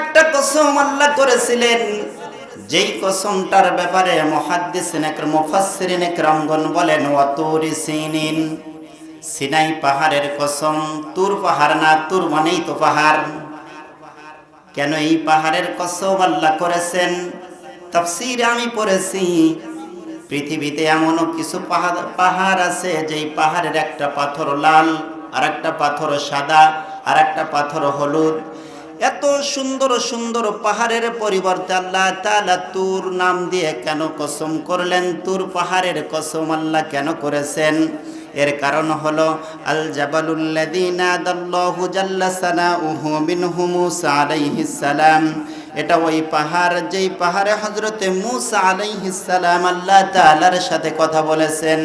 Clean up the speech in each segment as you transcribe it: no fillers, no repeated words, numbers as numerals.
একটা কসম আল্লাহ করেছিলেন, যেই কসমটার ব্যাপারে মুহাদ্দিসিন একরাম মুফাসসিরিন একরামগণ বলেন ওয়া তুরি সিনিন, সিনাই পাহাড়ের কসম। তুর পাহাড় না, তুর মানেই তো পাহাড়। কেন এই পাহাড়ের কসম আল্লাহ করেছেন? তাফসীরে আমি পড়েছি, পৃথিবীতে এমনও কিছু পাহাড় আছে যেই পাহাড়ের একটা পাথর লাল, আর একটা পাথর সাদা, আর একটা পাথর হলুদ। এত সুন্দর সুন্দর পাহাড়ের পরিবর্তে আল্লাহ তাআলা তুর নাম দিয়ে কেন কসম করলেন? তুর পাহাড়ের কসম আল্লাহ কেন করেছেন? এর কারণ হলো আল জাবালুল্লাযী নাদাল্লাহু জাল্লা সানাউহু মিনহু মূসা আলাইহিস সালাম। এটা ওই পাহাড় যেই পাহাড়ে হযরতে মূসা আলাইহিস সালাম আল্লাহ তাআলার সাথে কথা বলেছেন।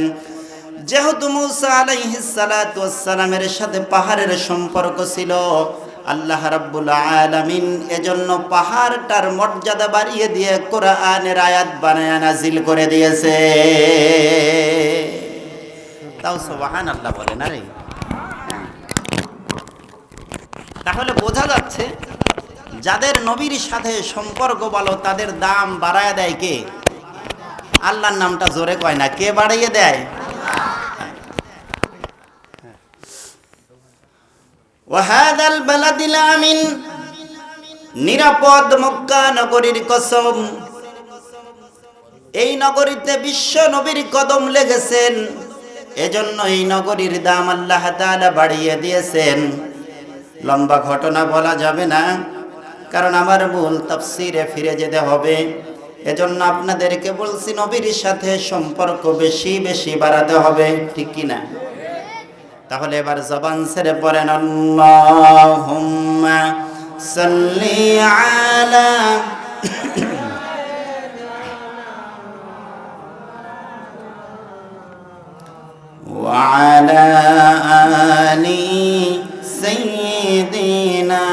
যেহেতু মূসা আলাইহিস সালাতু ওয়াস সালামের সাথে পাহাড়ের সম্পর্ক ছিল, আল্লাহ রাব্বুল আলামিন এজন্য পাহাড়টার মর্যাদা বাড়িয়ে দিয়ে কোরআনের আয়াত বানায়া নাজিল করে দিয়েছে। তাও সুবহানাল্লাহ বলেন। আরে তাহলে বোঝা যাচ্ছে যাদের নবীর সাথে সম্পর্ক ভালো তাদের দাম বাড়ায় দেয় কে? আল্লাহর নামটা জোরে কয় না, কে বাড়িয়ে দেয়? ওয়াহাদাল বালাদিল আমিন, নিরাপদ মক্কা নগরীর কসম। এই নগরীতে বিশ্ব নবীর কদম লেগেছেন, এজন্য এই নগরীর দাম আল্লাহ তাআলা বাড়িয়ে দিয়েছেন। লম্বা ঘটনা বলা যাবে না, কারণ আমার মূল তাফসীরে ফিরে যেতে হবে। এজন্য আপনাদেরকে বলছি নবীর সাথে সম্পর্ক বেশি বেশি বাড়াতে হবে, ঠিক কি না? তাহলে এবার জবান ছেড়ে পড়েন আল্লাহুম্মা সাল্লি আলা ওয়া আলা আলি সাইয়্যিদিনা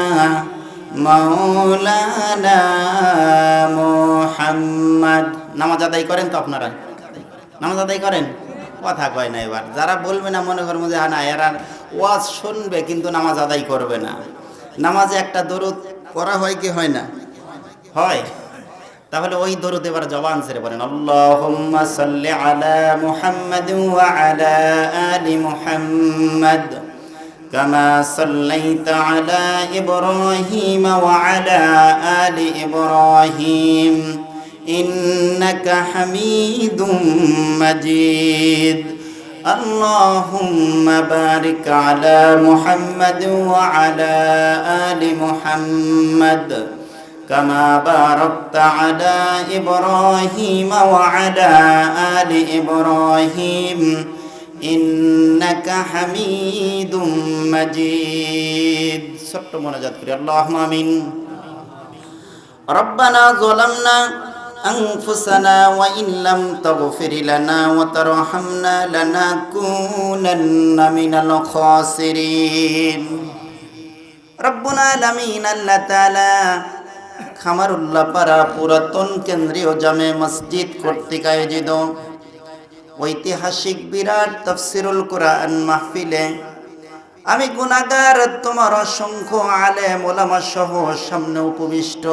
মাওলানা মুহাম্মদ। নামাজ আদায় করেন তো আপনারা? নামাজ আদায় করেন? কথা কয় না। এবার যারা বলবে না মনে করবো যে না এরা ওয়াজ শুনবে কিন্তু নামাজ আদায় করবে না। নামাজে একটা দরুদ পড়া হয় কি হয় না? হয়। তাহলে ওই দরুদ এবার জবান ছেড়ে পড়েন আল্লাহুম্মা সাল্লি আলা মুহাম্মাদ ওয়া আলা আলি মুহাম্মাদ কামা সাল্লাইতা আলা ইব্রাহিম ওয়া আলা আলি ইব্রাহিম ইন্নাকা হামিদুম মাজিদ। আল্লাহুম্মা বারিক আলা মুহাম্মাদ ওয়া আলা আলি মুহাম্মাদ কামা বারাকতা আলা ইব্রাহিম ওয়া আলা আলি ইব্রাহিম ইন্নাকা হামিদুম মাজিদ। ছোট্ট মোনাজাত করি, আল্লাহুম্মা আমিন। রব্বানা যালামনা أنفسنا وإن لم تغفر لنا وترحمنا لنكونن من الخاسرين। ربنا العالمين আল্লাহ তাআলা খামারুল্লাহ পাড়া পুরাতন কেন্দ্রীয় জামে মসজিদ কর্তৃক আয়োজিত ঐতিহাসিক বিরাট তাফসীরুল কোরআন মাহফিলে আমি গুনাহগার তোমার অসংখ্য আলেম ওলামা সহ সামনে উপবিষ্ট,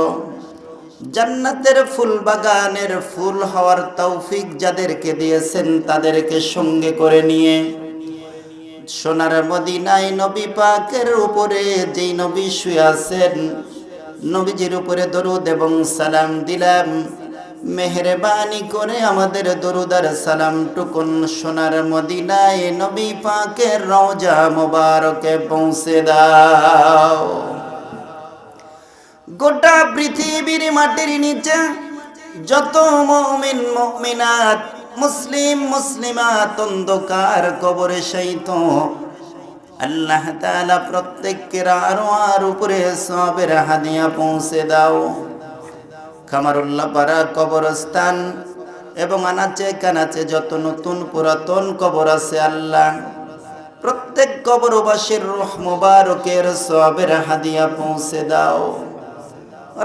জান্নাতের ফুল বাগানের ফুল হওয়ার তৌফিক যাদেরকে দিয়েছেন তাদেরকে সঙ্গে করে নিয়ে সোনার মদিনায় নবী পাকের উপরে যেই নবী শুয়ে আছেন নবীজির উপরে দরুদ এবং সালাম দিলাম। মেহেরবানি করে আমাদের দরুদ আর সালাম টুকুন সোনার মদিনায় নবী পাকের রওজা মোবারকে পৌঁছে দাও। গোটা পৃথিবীর মাটির নিচে যত মুমিন মুমিনাত মুসলিম মুসলিমাত অন্ধকার কবরে শায়িত, আল্লাহ তাআলা প্রত্যেকের আরওয়ার উপরে সওয়াবের হাদিয়া পৌঁছে দাও। খামারুল্লাহ পাড়া কবরস্থান এবং আনাচে কানাচে যত নতুন পুরাতন কবর আছে আল্লাহ প্রত্যেক কবরবাসীর রূহ মুবারকের সওয়াবের হাদিয়া পৌঁছে দাও।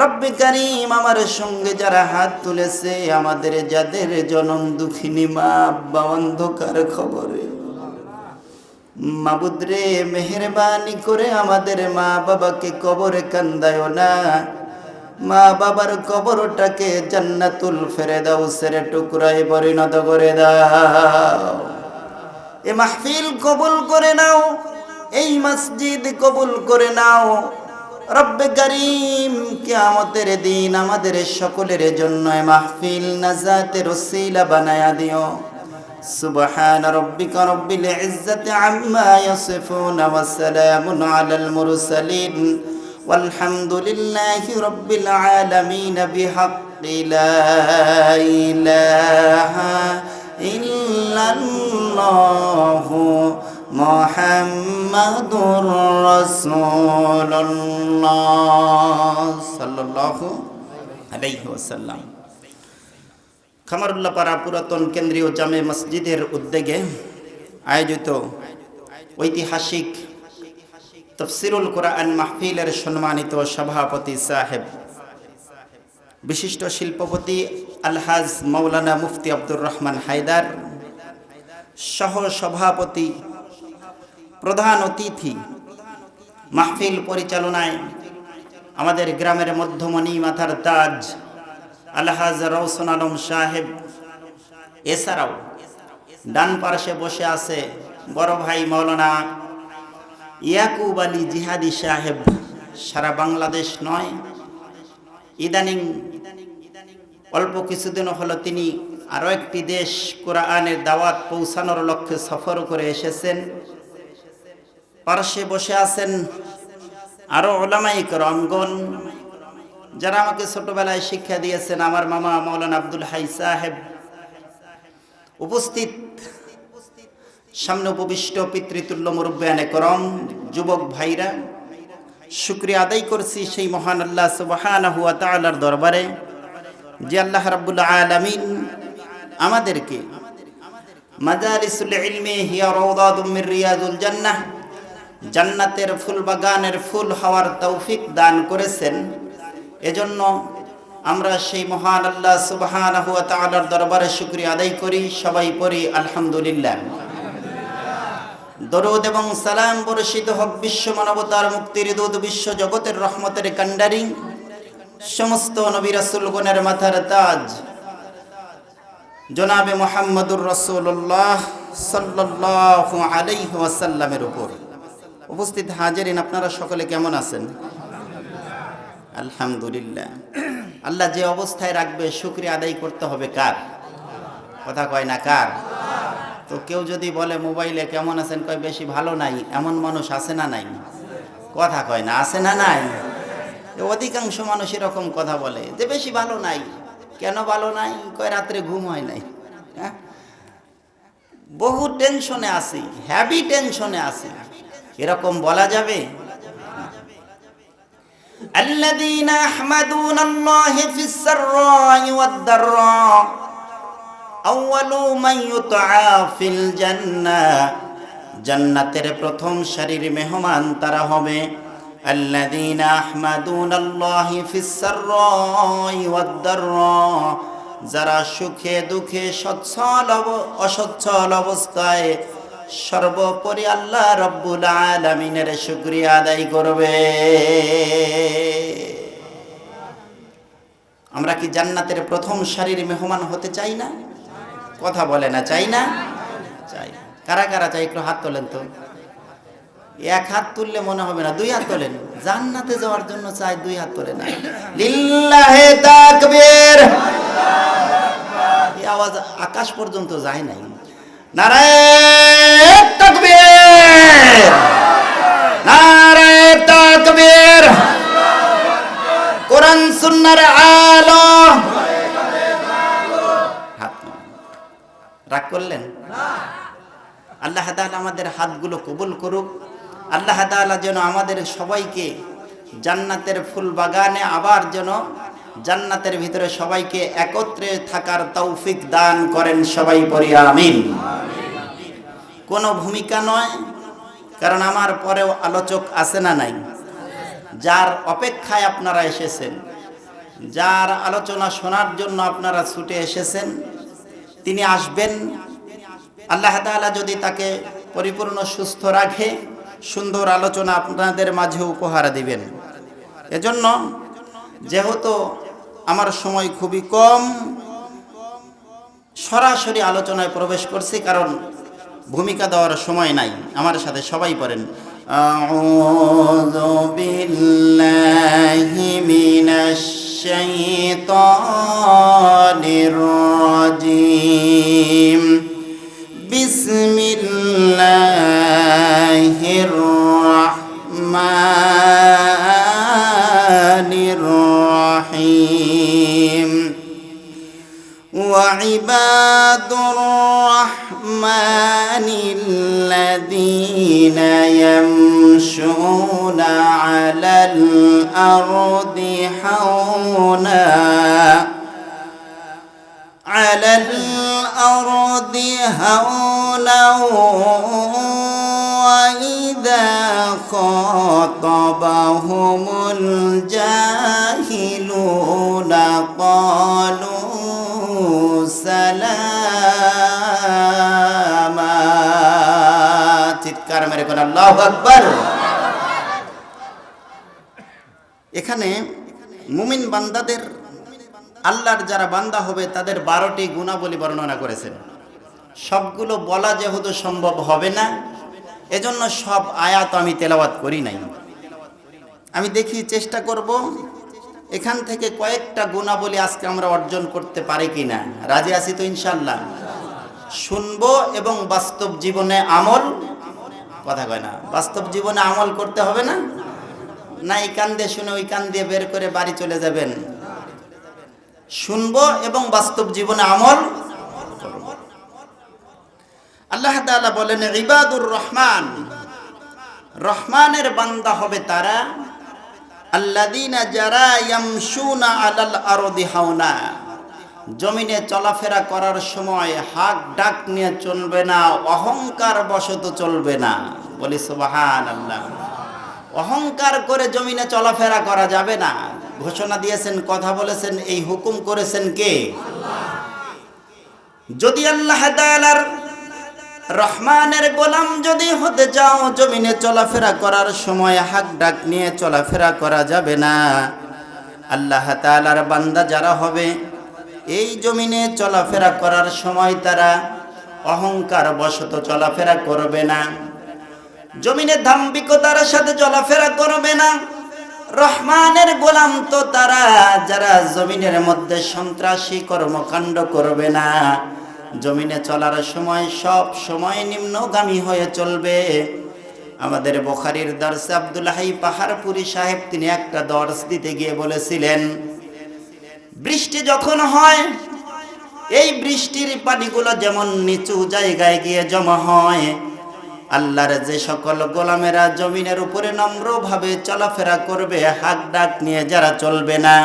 রব্বি কারীম আমার সঙ্গে যারা হাত তুলেছে আমাদের যাদের জনম দুঃখিনী মা আব্বা অন্ধকার খবরে, মাবুদ রে মেহেরবানি করে আমাদের মা বাবাকে কবরে কান্দায়ও না, মা বাবার কবরটাকে জান্নাতুল ফেরদাউসের টুকরায় পরিণত করে দাও। এ মাহফিল কবুল করে নাও, এই মসজিদ কবুল করে নাও। রব্বে করিম, কিয়ামতের দিন আমাদের সকলের জন্য এ মাহফিল নাজাতের ওসিলা বানায়া দিও। সুবহান রাব্বিকা রব্বিল ইজ্জাতি আম্মা ইয়াসিফুন ওয়া সালামুন আলাল মুরসালিন ওয়ালহামদুলিল্লাহি রাব্বিল আলামিন বিহাক্কি লা ইলাহা ইল্লাল্লাহু মুহাম্মাদুর রাসূলুল্লাহ সাল্লাল্লাহু আলাইহি ওয়াসাল্লাম। খামারুল্লাহ পাড়া পুরাতন কেন্দ্রীয় জামে মসজিদের উদ্যোগে আয়োজিত ঐতিহাসিক তাফসিরুল কোরআন মাহফিলের সম্মানিত সভাপতি সাহেব, বিশিষ্ট শিল্পপতি আলহাজ মাওলানা মুফতি আব্দুর রহমান হায়দার, সহ সভাপতি, প্রধান অতিথি, মাহফিল পরিচালনায় আমাদের গ্রামের মধ্যমণি মাথার তাজ আলহাজ রওশন আলম সাহেব, এছাড়াও ডান পার্শ্বে বসে আছে বড় ভাই মাওলানা ইয়াকুব আলী জিহাদি সাহেব। সারা বাংলাদেশ নয়, ইদানিং অল্প কিছুদিন হলো তিনি আরো একটি দেশ কোরআনের দাওয়াত পৌঁছানোর লক্ষ্যে সফর করে এসেছেন। পার্শ্বে বসে আছেন আরো উলামায়ে কেরামগণ, যারা আমাকে ছোটবেলায় শিক্ষা দিয়েছেন। আমার মামা মাওলানা আব্দুল হাই সাহেব উপস্থিত, সামনে উপবিষ্ট পিতৃতুল্য মুরব্বিয়ানে করম, যুবক ভাইরা, শুকরিয়া আদায় করছি সেই মহান আল্লাহ সুবহানাহু ওয়া তাআলার দরবারে যে আল্লাহ রাব্বুল আলামিন আমাদেরকে মাজালিসুল ইলমি হিয়া রাওদাতুম মির রিয়াজুল জান্নাহ, জান্নাতের ফুল বাগানের ফুল হওয়ার তৌফিক দান করেছেন। এজন্য আমরা সেই মহান আল্লাহ সুবহানাহু ওয়া তাআলার দরবারে শুকরিয়া আদায় করি। সবাই পড়ি আলহামদুলিল্লাহ। দরুদ এবং সালাম বর্ষিত হোক বিশ্ব মানবতার মুক্তির দূত, বিশ্ব জগতের রহমতের কান্ডারি, সমস্ত নবী রাসূলগণের মাথার তাজ জনাবে মুহাম্মদুর রাসূলুল্লাহ সাল্লাল্লাহু আলাইহি ওয়াসাল্লামের উপর। উপস্থিত হাজিরিন, আপনারা সকলে কেমন আছেন? আলহামদুলিল্লাহ। আল্লাহ যে অবস্থায় রাখবে শুকরিয়া আদায় করতে হবে কার? কথা কয় না কার? তো কেউ যদি বলে মোবাইলে কেমন আছেন, কয় বেশি ভালো নাই, এমন মানুষ আছে না নাই? কথা কয় না, আছে না নাই? অধিকাংশ মানুষ এরকম কথা বলে যে বেশি ভালো নাই। কেন ভালো নাই? কয় রাত্রে ঘুম হয় নাই। হ্যাঁ, বহু টেনশনে আছি, হ্যাভি টেনশনে আছি, এরকম বলা যাবে? الذين يحمدون الله في السراء والضراء أول من يطعى في الجنة। জান্নাতের প্রথম সারির মেহমান তারা হবে الذين يحمدون الله في السراء والضراء, যারা সুখে দুঃখে সচ্ছল অসচ্ছল অবস্থায় সর্বোপরি আল্লাহ রব্বুল আলামিনের শুকরিয়া আদায় করবে। আমরা কি জান্নাতের প্রথম সারির মেহমান হতে চাই না? কথা বলে না, চাই না? চাই। কারা কারা চাই? একটু হাত তোলেন তো। এক হাত তুললে মনে হবে না, দুই হাত তোলেন। জান্নাতে যাওয়ার জন্য চাই, দুই হাত তোলে না। লিল্লাহি তাকবীর। এই আওয়াজ আকাশ পর্যন্ত যায় নাই। নারায়ে তাকবীর, নারায়ে তাকবীর। কোরআন সুন্নাহর আলো। হাত রাগ করলেন? আল্লাহ তাআলা আমাদের হাতগুলো কবুল করুক। আল্লাহ তাআলা যেন আমাদের সবাইকে জান্নাতের ফুল বাগানে আবার যেন জান্নাতের ভিতরে সবাইকে একত্রে থাকার তৌফিক দান করেন। সবাই পড়ি আমিন। কোনো ভূমিকা নয়, কারণ আমার পরেও আলোচক আছে না নাই? যার অপেক্ষায় আপনারা এসেছেন, যার আলোচনা শোনার জন্য আপনারা ছুটে এসেছেন, তিনি আসবেন। আল্লাহ তাআলা যদি তাকে পরিপূর্ণ সুস্থ রাখে, সুন্দর আলোচনা আপনাদের মাঝে উপহার দিবেন। এজন্য যেহেতু আমার সময় খুবই কম, সরাসরি আলোচনায় প্রবেশ করছি, কারণ ভূমিকা দেওয়ার সময় নাই। আমার সাথে সবাই পড়েন, আউযু বিল্লাহি মিনাশ শাইতানির রাজিম, বিসমিল্লাহির রাহমানির রাহিম। وعباد الرحمن الذين يمشون على الأرض هونا وإذا خاطبهم الجاهلون قالوا সালামা। চিৎকার মেরে কোন আল্লাহু আকবার। এখানে মুমিন বান্দাদের, আল্লাহর যারা বান্দা হবে তাদের 12টি গুণাবলী বর্ণনা করেছেন। সবগুলো বলা যেহেতু সম্ভব হবে না, এজন্য সব আয়াত আমি তেলাওয়াত করি নাই। আমি দেখি, চেষ্টা করব এখান থেকে কয়েকটা গুণাবলী আজকে আমরা অর্জন করতে পারি কিনা। রাজি আছি তো ইনশাআল্লাহ? শুনবো এবং বাস্তব জীবনে আমল, কথা কয় না, বাস্তব জীবনে আমল করতে হবে না? না এই কান দিয়ে শুনে ওই কান দিয়ে বের করে বাড়ি চলে যাবেন? শুনবো এবং বাস্তব জীবনে আমল করব। আল্লাহ তাআলা বলেন, ইবাদুর রহমান, রহমানের বান্দা হবে তারা, আল্লাযীনা যারা ইয়ামশুনা আলাল আরদি হাওনা, জমিনে চলাফেরা করার সময় হাক ডাক নিয়ে চলবে না, অহংকার বশত চলবে না। বলি সুবহানাল্লাহ। অহংকার করে জমিনে চলাফেরা করা যাবে না। ঘোষণা দিয়েছেন, কথা বলেছেন, এই হুকুম করেছেন কে? আল্লাহ। যদি আল্লাহ তাআলার রহমানের গোলাম যদি হতে চাও, জমিনে চলাফেরা করার সময় হাক ডাক নিয়ে চলাফেরা করা যাবে না। আল্লাহ তাআলার বান্দা যারা হবে, এই জমিনে চলাফেরা করার সময় তারা অহংকার বশত চলাফেরা করবে না, জমিনে দাম্ভিকতার সাথে চলাফেরা করবে না। রহমানের গোলাম তো তারা যারা জমিনের মধ্যে সন্ত্রাসী কর্মকাণ্ড করবে না, জমিনে চলার সময় সব সময় নিম্নগামী হয়ে চলবে। আমাদের বুখারীর দর্শে আব্দুল হাই পাহাড়পুরি সাহেব তিনি একটা দর্শ দিতে গিয়ে বলেছিলেন, বৃষ্টি যখন হয়, এই বৃষ্টির পানিগুলো যেমন নিচু জায়গায় গিয়ে জমা হয়, আল্লাহর যে সকল গোলামেরা জমিনের উপরে নম্রভাবে চলাফেরা করবে, হাক ডাক নিয়ে যারা চলবে না,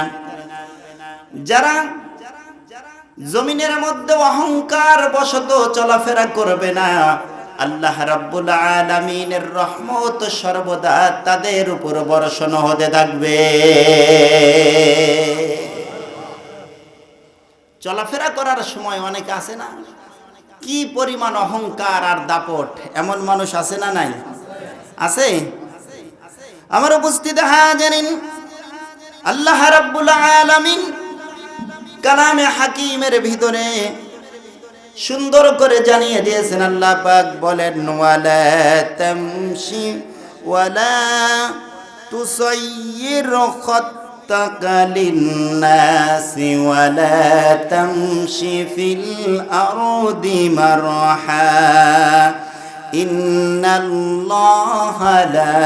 যারা জমিনের মধ্যে অহংকার বশত চলাফেরা করবে না, আল্লাহ রাব্বুল আলামিনের রহমত সর্বদা তাদের উপর বর্ষণ হতে থাকবে। চলাফেরা করার সময় অনেকে আছে না, কি পরিমাণ অহংকার আর দাপট, এমন মানুষ আছে না নাই? আছে। আমার উপস্থিতি হাজিরিন, আল্লাহ রাব্বুল আলামিন কালামে হাকিমের ভিতরে সুন্দর করে জানিয়ে দিয়েছেন। আল্লাহ পাক বলেন, ওয়ালা তামশি ওয়ালা তুসাইয়ির খাত্তাকা লিন্নাসি ওয়ালা তামশি ফিল আরদি মারহা ইন্নাল্লাহা লা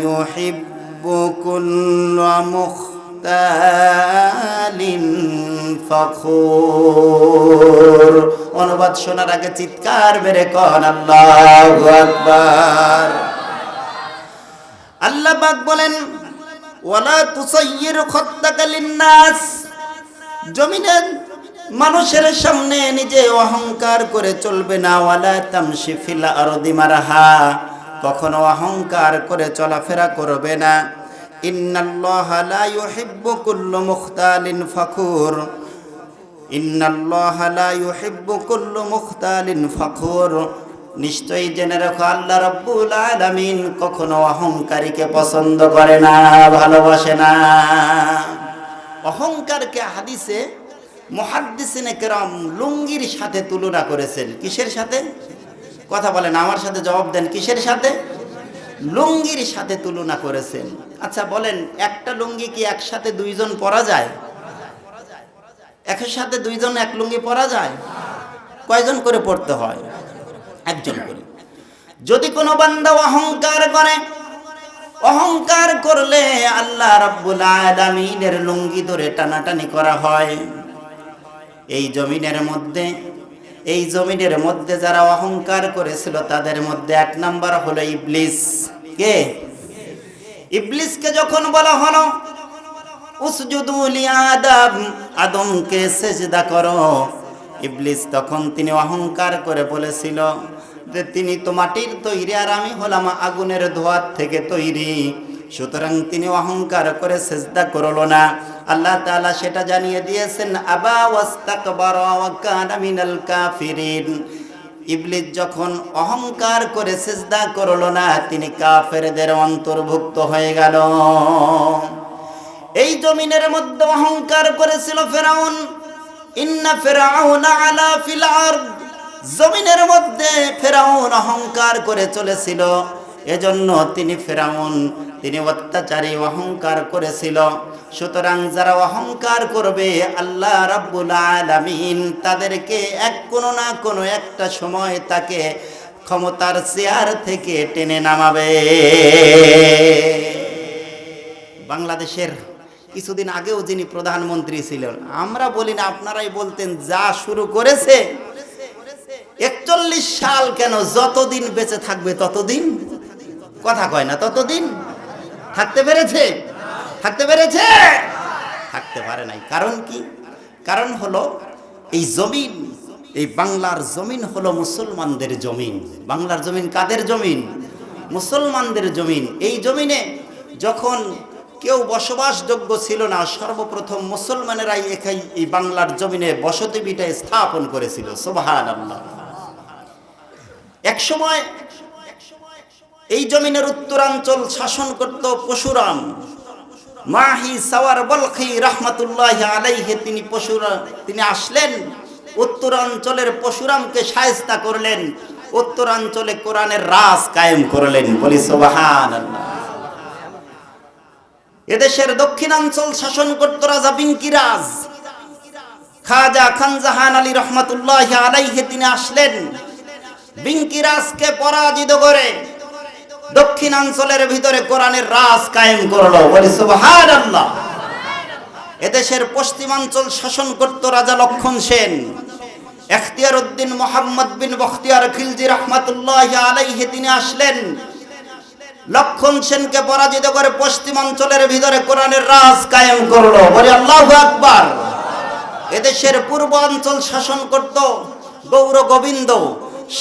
ইউহিব্বু কুল্লা মুখতালিন ফখুর। অনুবাদ শোনার আগে চিৎকার মেরে কোন আল্লাহু আকবার। আল্লাহ পাক বলেন, ওয়ালা তুসাইয়ির খাত্তাকা লিন্নাস, জমিনের মানুষের সামনে নিজে অহংকার করে চলবে না। ওয়ালা তামশি ফিল আরদি মারহা, কখনো অহংকার করে চলাফেরা করবে না। ইন্নাল্লাহা লা ইউহিব্বু কুল্লা মুখতালিন ফখুর, ইন্নাল্লাহা লা ইউহিব্বু কুল্লা মুখতালিন ফখুর। নিশ্চয়ই জেনে রাখো, আল্লাহ রাব্বুল আলামিন কখনো অহংকারীকে পছন্দ করে না, ভালোবাসে না। অহংকারকে হাদিসে মুহাদ্দিসিনে কেরাম লুঙ্গির সাথে তুলনা করেছেন। কিসের সাথে? কথা বলেন, আমার সাথে জবাব দেন, কিসের সাথে? লুঙ্গির সাথে তুলনা করেছেন। আচ্ছা বলেন, একটা লুঙ্গি কি একসাথে দুইজন পরা যায়? একসাথে দুইজন এক লুঙ্গি পরা যায়? কয়জন করে পড়তে হয়? একজন করে। যদি কোনো বান্দা অহংকার করে, অহংকার করলে আল্লাহ রাব্বুল আলামিনের লুঙ্গি ধরে টানাটানি করা হয়। এই জমিনের মধ্যে যারা অহংকার করেছিল তাদের মধ্যে এক নাম্বার হলো ইবলিস। কে? ইবলিসকে যখন বলা হলো উসজুদু লিআদম, আদমকে সেজদা করো, ইবলিস তখন তিনি অহংকার করে বলেছিল যে তিনি তো মাটির তৈরি আর আমি হলাম আগুনের ধোঁয়ার থেকে তৈরি, সুতরাং তিনি অহংকার করে সেজদা করলো না। আল্লাহ তাআলা সেটা জানিয়ে দিয়েছেন, আবা ওয়াস্তাকবারা ওয়া কানা মিনাল কাফিরিন। ইবলিস যখন অহংকার করে সেজদা করলো না, তিনি কাফেরদের অন্তর্ভুক্ত হয়ে গেল। এই জমিনের মধ্যে অহংকার করেছিল ফেরাউন। ইন্না ফিরআউনা আলা ফিল আরদ, জমিনের মধ্যে ফেরাউন অহংকার করে চলেছিল, এজন্য তিনি অত্যাচারী, অহংকার করেছিল। সুতরাং যারা অহংকার করবে আল্লাহ রাব্বুল আলামিন তাদেরকে কোনো না কোনো একটা সময় তাকে ক্ষমতার চেয়ার থেকে টেনে নামাবে। বাংলাদেশের কিছুদিন আগেও যিনি প্রধানমন্ত্রী ছিলেন, আমরা বলি না, আপনারাই বলতেন, যা শুরু করেছে 41 সাল কেন, যতদিন বেঁচে থাকবে ততদিন, কথা কয় না, ততদিন থাকতে পেরেছে? থাকতে পারে নাই। কারণ কি? কারণ হলো এই জমিন, এই বাংলার জমিন হলো মুসলমানদের জমিন। বাংলার জমিন কাদের জমিন? মুসলমানদের জমিন। এই জমিনে যখন কেউ বসবাসযোগ্য ছিল না, সর্বপ্রথম মুসলমানেরাই এই বাংলার জমিনে বসতি ভিটা স্থাপন করেছিল। সুবহানাল্লাহ। এক সময় এই জমিনের উত্তরাঞ্চল শাসন করত পরশুরাম। মাহি সাওয়ার বলখি রাহমাতুল্লাহি আলাইহি তিনি আসলেন, উত্তরাঞ্চলের পরশুরামকে শায়েস্তা করলেন, উত্তরাঞ্চলে কোরআনের রাজ কায়েম করলেন। বলি সুবহানাল্লাহ। এদেশের দক্ষিণাঞ্চল শাসন করত রাজা বিঙ্কিরাজ। খাজা খানজাহান আলী রহমাতুল্লাহি আলাইহি তিনি আসলেন, বিঙ্কিরাজকে পরাজিত করে দক্ষিণাঞ্চলের ভিতরে কোরআনের রাজ কায়েম করলো। বলি সুবহানাল্লাহ। এদেশের পশ্চিমাঞ্চল শাসন করত রাজা লক্ষণ সেন। ইখতিয়ার উদ্দিন মোহাম্মদ বিন বখতিয়ার খিলজি রহমাতুল্লাহি আলাইহি তিনি আসলেন, লক্ষণ সেনকে পরাজিত করে পশ্চিমাঞ্চলের ভিতরে কোরআনের রাজ কায়েম করলো। বলি আল্লাহু আকবার। এদেশের পূর্বাঞ্চল শাসন করত গৌর গোবিন্দ।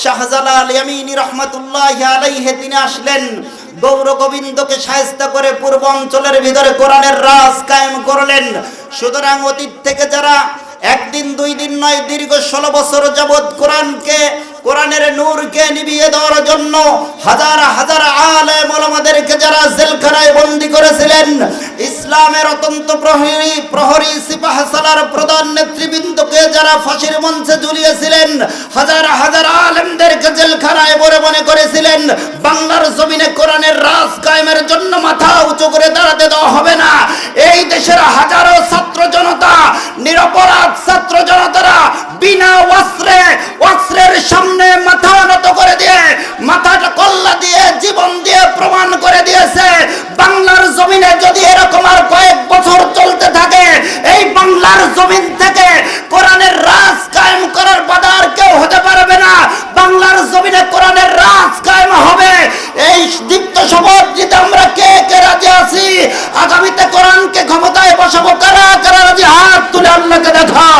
শাহজালাল ইয়ামিনী রহমাতুল্লাহি আলাইহি তিনি আসলেন, গৌর গোবিন্দকে শায়েস্তা করে পূর্বাঞ্চলের ভিতরে কোরআনের রাজ কায়েম করলেন। সুতরাং অতীত থেকে যারা একদিন দুই দিন নয়, দীর্ঘ 16 বছর যাবৎ কোরআনের নূরকে নিভিয়ে দেওয়ার জন্য হাজার হাজার আলেম ওলামাদেরকে যারা জেলখানায় বন্দী করেছিলেন, ইসলামের অত্যন্ত প্রহরী সিপাহসালার প্রধান নেতৃবৃন্দকে যারা ফাঁসির মঞ্চে ঝুলিয়েছিলেন, হাজার হাজার আলেমদেরকে জেলখানায় মনে করেছিলেন, বাংলার জমিনে কোরআনের রাজ কায়েমের জন্য মাথা উঁচু করে দাঁড়াতে দেওয়া হবে না। এই দেশের হাজারো ছাত্র জনতা, নিরপরাধ ছাত্র জনতারা বিনা অস্ত্রের সামনে মাথা নত করে দিয়ে, মাথাটা কল্লা দিয়ে, জীবন দিয়ে প্রমাণ করে দিয়েছে, বাংলার জমিনে যদি এরকম আর কয়েক বছর চলতে থাকে, এই বাংলার জমিন থেকে কোরআনের রাজ কায়েম করার বাধা আর কেউ হতে পারবে না। বাংলার জমিনে কোরআনের রাজ কায়েম হবে। এই দীপ্ত শপথ দিতে আমরা কে কে রাজি আছি? আগামীতে কোরআনকে ক্ষমতায় বসাবো কারা কারা রাজি? হাত তুলে আল্লাহকে দেখাও।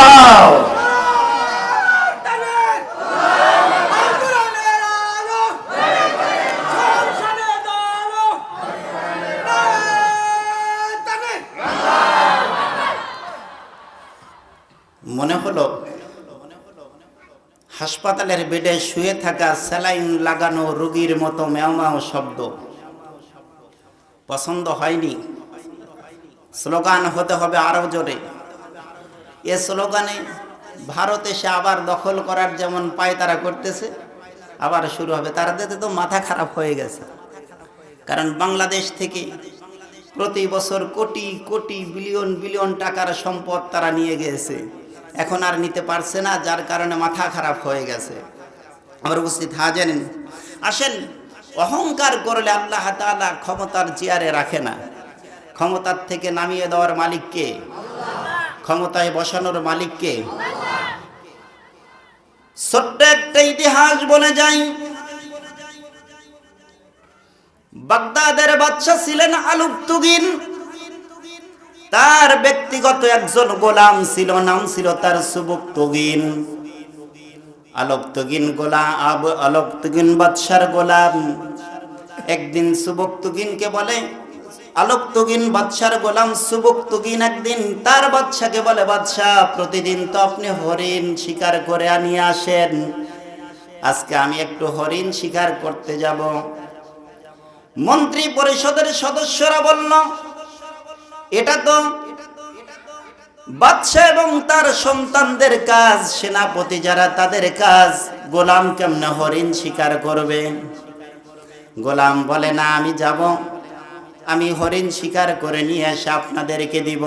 মনে হলো হাসপাতালের বেডে শুয়ে থাকা স্যালাইন লাগানো রোগীর মতো ম্যাও ম্যাও শব্দ। পছন্দ হয়নি? স্লোগান হতে হবে আরো জোরে। এ স্লোগানে ভারত এসে আবার দখল করার যেমন পায়তারা করতেছে, আবার শুরু হবে। তাদের তো মাথা খারাপ হয়ে গেছে। কারণ বাংলাদেশ থেকে প্রতি বছর কোটি কোটি বিলিয়ন বিলিয়ন টাকার সম্পদ তারা নিয়ে গিয়েছে, এখন আর নিতে পারছে না, যার কারণে মাথা খারাপ হয়ে গেছে। আমার উপস্থিত হাজেন, আসেন, অহংকার করলে আল্লাহ তাআলা ক্ষমতার চেয়ারে রাখে না। ক্ষমতার থেকে নামিয়ে দেওয়ার মালিক কে? ক্ষমতায় বসানোর মালিক কে? ছোট্ট একটা ইতিহাস বলে যাই। বাগদাদের বাদশা ছিলেন আলুকতুগিন। তার ব্যক্তিগত একজন গোলাম ছিল, নাম ছিল তার সুবুকতুগিন। আলোকতুগিন বাদশার গোলাম একদিন সুবুকতুগিনকে বলে, আলোকতুগিন বাদশার গোলাম সুবুকতুগিন একদিন তার বাদশাকে বলে, বাদশা, প্রতিদিন তো আপনি হরিণ শিকার করে আনিয়ে আসেন, আজকে আমি একটু হরিণ শিকার করতে যাব। মন্ত্রী পরিষদের সদস্যরা বলল, এটা তো বাদশা এবং তার সন্তানদের কাজ, সেনাপতি যারা তাদের কাজ, গোলাম কেমনে হরিণ শিকার করবে? গোলাম বলে, না, আমি যাব, আমি হরিণ শিকার করে নিয়ে এসে আপনাদেরকে দিব।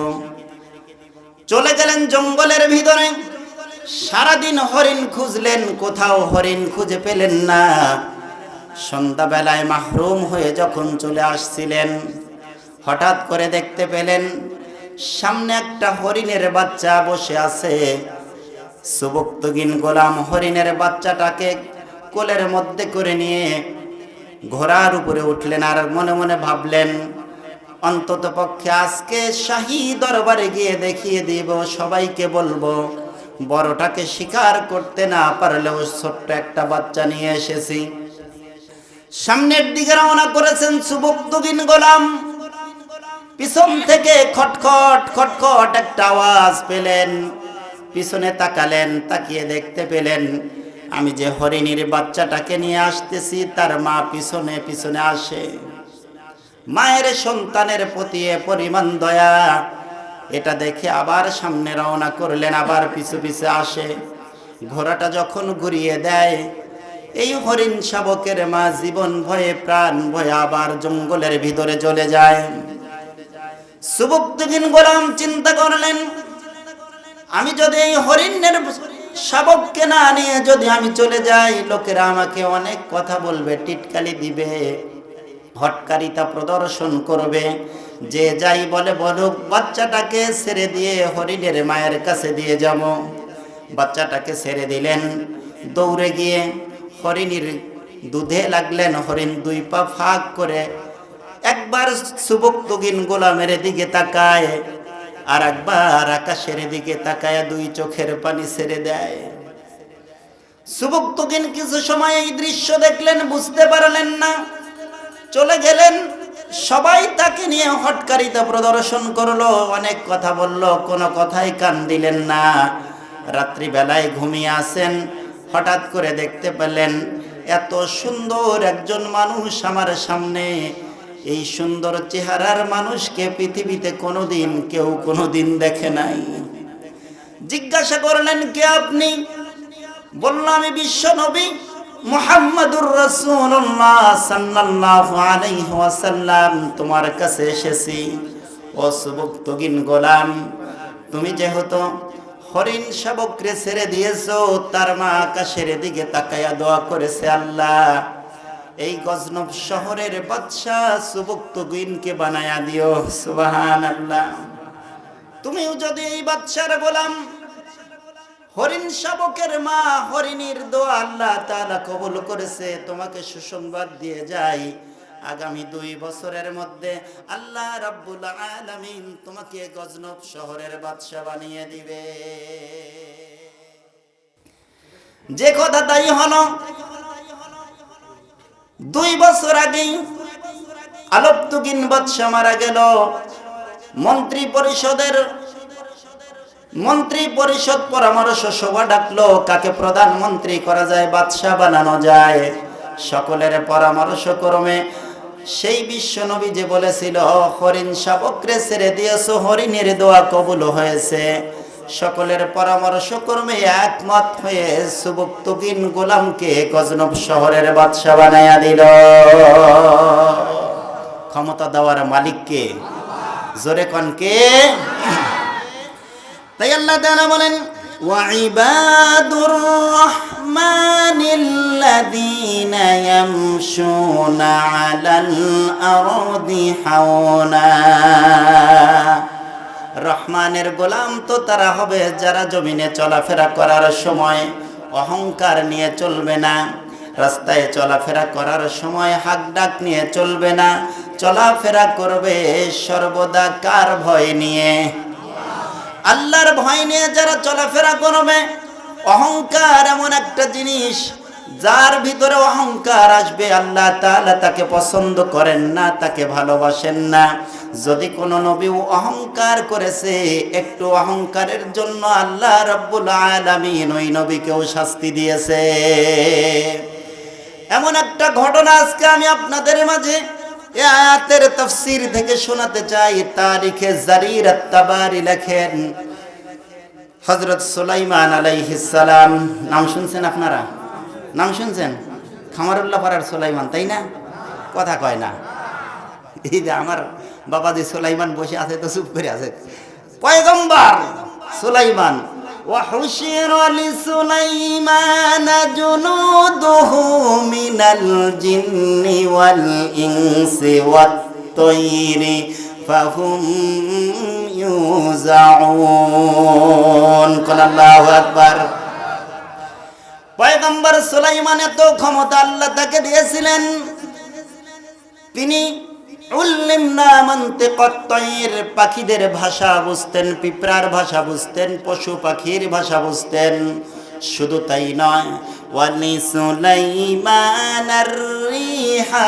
চলে গেলেন জঙ্গলের ভিতরে, সারাদিন হরিণ খুঁজলেন, কোথাও হরিণ খুঁজে পেলেন না। সন্ধ্যাবেলায় মাহরুম হয়ে যখন চলে আসছিলেন, হঠাৎ করে দেখতে পেলেন সামনে একটা হরিণের বাচ্চা বসে আছে। সুবুকতুগিন গোলাম হরিণের বাচ্চাটাকে কোলের মধ্যে করে নিয়ে ঘোড়ার উপরে উঠলেন, আর মনে মনে ভাবলেন, অন্তত পক্ষে আজকে শাহী দরবারে গিয়ে দেখিয়ে দিব, সবাইকে বলবো বড়টাকে শিকার করতে না পারলেও ছোট্ট একটা বাচ্চা নিয়ে এসেছি। সামনের দিকে রওনা করেছেন সুবুকতুগিন গোলাম। পিছন থেকে খটখট খটখট একটা আওয়াজ পেলেন, পিছনে তাকালেন, তাকিয়ে দেখতে পেলেন আমি যে হরিণীর বাচ্চাটাকে নিয়ে আসতেছি তার মা পিছনে পিছনে আসে। মায়ের সন্তানের প্রতি পরিমাণ দয়া, এটা দেখে আবার সামনে রওনা করলেন, আবার পিছু পিছু আসে। ঘোড়াটা যখন ঘুরিয়ে দেয়, এই হরিণ শাবকের মা জীবন ভয়ে প্রাণ ভয়ে আবার জঙ্গলের ভিতরে চলে যায়। সুবুকতুগিন গোলাম চিন্তা করলেন, আমি যদি এই হরিণের শাবককে না নিয়ে যদি আমি চলে যাই, লোকেরা আমাকে অনেক কথা বলবে, টিটকালি দিবে, হটকারিতা প্রদর্শন করবে। যে যাই বলে বলুক, বাচ্চাটাকে ছেড়ে দিয়ে হরিণের মায়ের কাছে দিয়ে যাব। বাচ্চাটাকে ছেড়ে দিলেন, দৌড়ে গিয়ে হরিণীর দুধে লাগলেন। হরিণ দুই পা ফাঁক করে একবার সুবুকতুগিন গোলামের দিকে তাকায়, আর একবার আকাশের দিকে তাকায়, দুই চোখের পানি ছেড়ে দেয়। সুবুকতুগিন কিছু সময় এই দৃশ্য দেখলেন, বুঝতে পারলেন না, চলে গেলেন। সবাই তাকে নিয়ে হটকারিতা প্রদর্শন করলো, অনেক কথা বলল, কোনো কথাই কান দিলেন না। রাত্রিবেলায় ঘুমিয়ে আসেন, হঠাৎ করে দেখতে পেলেন এত সুন্দর একজন মানুষ আমার সামনে। এই সুন্দর চেহারার মানুষকে পৃথিবীতে কেউ কোনোদিন দেখে নাই। জিজ্ঞাসা করলেন, কে আপনি? বলল, আমি বিশ্ব নবী মুহাম্মাদুর রাসূলুল্লাহ সাল্লাল্লাহু আলাইহি ওয়াসাল্লাম তোমার কাছে এসেছি। ও সুবুকতুগিন গোলাম, তুমি যেহেতু হরিণ শাবককে ছেড়ে দিয়েছো, তার মা আকাশের দিকে তাকায়া দোয়া করেছে, আল্লাহ এই গজনব শহরের বাদশা সুবুকতুগিনকে বানায়া দিও। সুবহানাল্লাহ। তুমিও যদি এই বাদশার গোলাম, হরিণ শাবকের মা হরিণীর দোয়া আল্লাহ তাআলা কবুল করেছে, তোমাকে সুসংবাদ দিয়ে যাই, আগামী 2 বছরের মধ্যে আল্লাহ রাব্বুল আলামিন তোমাকে গজনব শহরের বাদশা বানিয়ে দিবে। যে কথা তাই হলো। 2 বছর আগেই আলোকতুগিন বাদশা মারা গেল। মন্ত্রী পরিষদ পরামর্শ সভা ডাকলো, কাকে প্রধানমন্ত্রী করা যায়, বাদশা বানানো যায়। সকলের পরামর্শ ক্রমে সেই বিশ্ব নবী যে বলেছিল হরিণ শাবকরে ছেড়ে দিয়েছো, হরিণের দোয়া কবুল হয়েছে। সকলের পরামর্শ ক্রমে একমত হয়ে সুবুক্তকিন গোলামকে গজনব শহরের বাদশা বানাইয়া দিল। ক্ষমতা দেওয়ার মালিককে, জোরে কোন কে? তাই আল্লাহ তাআলা বলেন ওয়াইবাদুর রহমানিল্লাযীনা ইয়ামশুনা আলাল আরদি হাওনা। রহমানের গোলাম তো তারা হবে যারা জমিনে চলাফেরা করার সময় অহংকার নিয়ে চলবে না, রাস্তায় চলাফেরা করার সময় হাক ডাক নিয়ে চলবে না, চলাফেরা করবে সর্বদা কার ভয় নিয়ে? আল্লাহর ভয় নিয়ে যারা চলাফেরা করবে। অহংকার এমন একটা জিনিস, যার ভিতরে অহংকার আসবে আল্লাহ তাআলা তাকে পছন্দ করেন না, তাকে ভালোবাসেন না। যদি কোনো নবী অহংকার করেছে, একটু অহংকারের জন্য আল্লাহ রাব্বুল আলামিন ওই নবীকেও শাস্তি দিয়েছে। এমন একটা ঘটনা আজকে আমি আপনাদের মাঝে এই আয়াতের তাফসীর থেকে শোনাতে চাই। তারিখে জারির আত-তাবারি লেখেন হযরত সুলাইমান আলাইহিস সালাম, নাম শুনছেন আপনারা? নাম শুনছেন? খামারুল্লাহ পাড়ার সুলাইমান, তাই না? কথা কয় না। এই যে আমার বাবাজি সুলাইমান বসে আছে তো চুপ করে আছে। পয়গম্বর সুলাইমান, ওয়া হুশিরা লিসুলাইমান জুনুদুহু মিনাল জিন্নি ওয়াল ইনসি ওয়াত তায়রি ফাহুম ইউজাউন। আল্লাহু আকবার। পয়গম্বর সুলাইমান এত ক্ষমতা আল্লাহ তাকে দিয়েছিলেন, তিনি উল্লিমনা মানতিকাত তায়র, পাখিদের ভাষা বুঝতেন, পিঁপড়ার ভাষা বুঝতেন, পশু পাখির ভাষা বুঝতেন। শুধু তাই নয়, ওয়ালি সুলাইমানার রিহা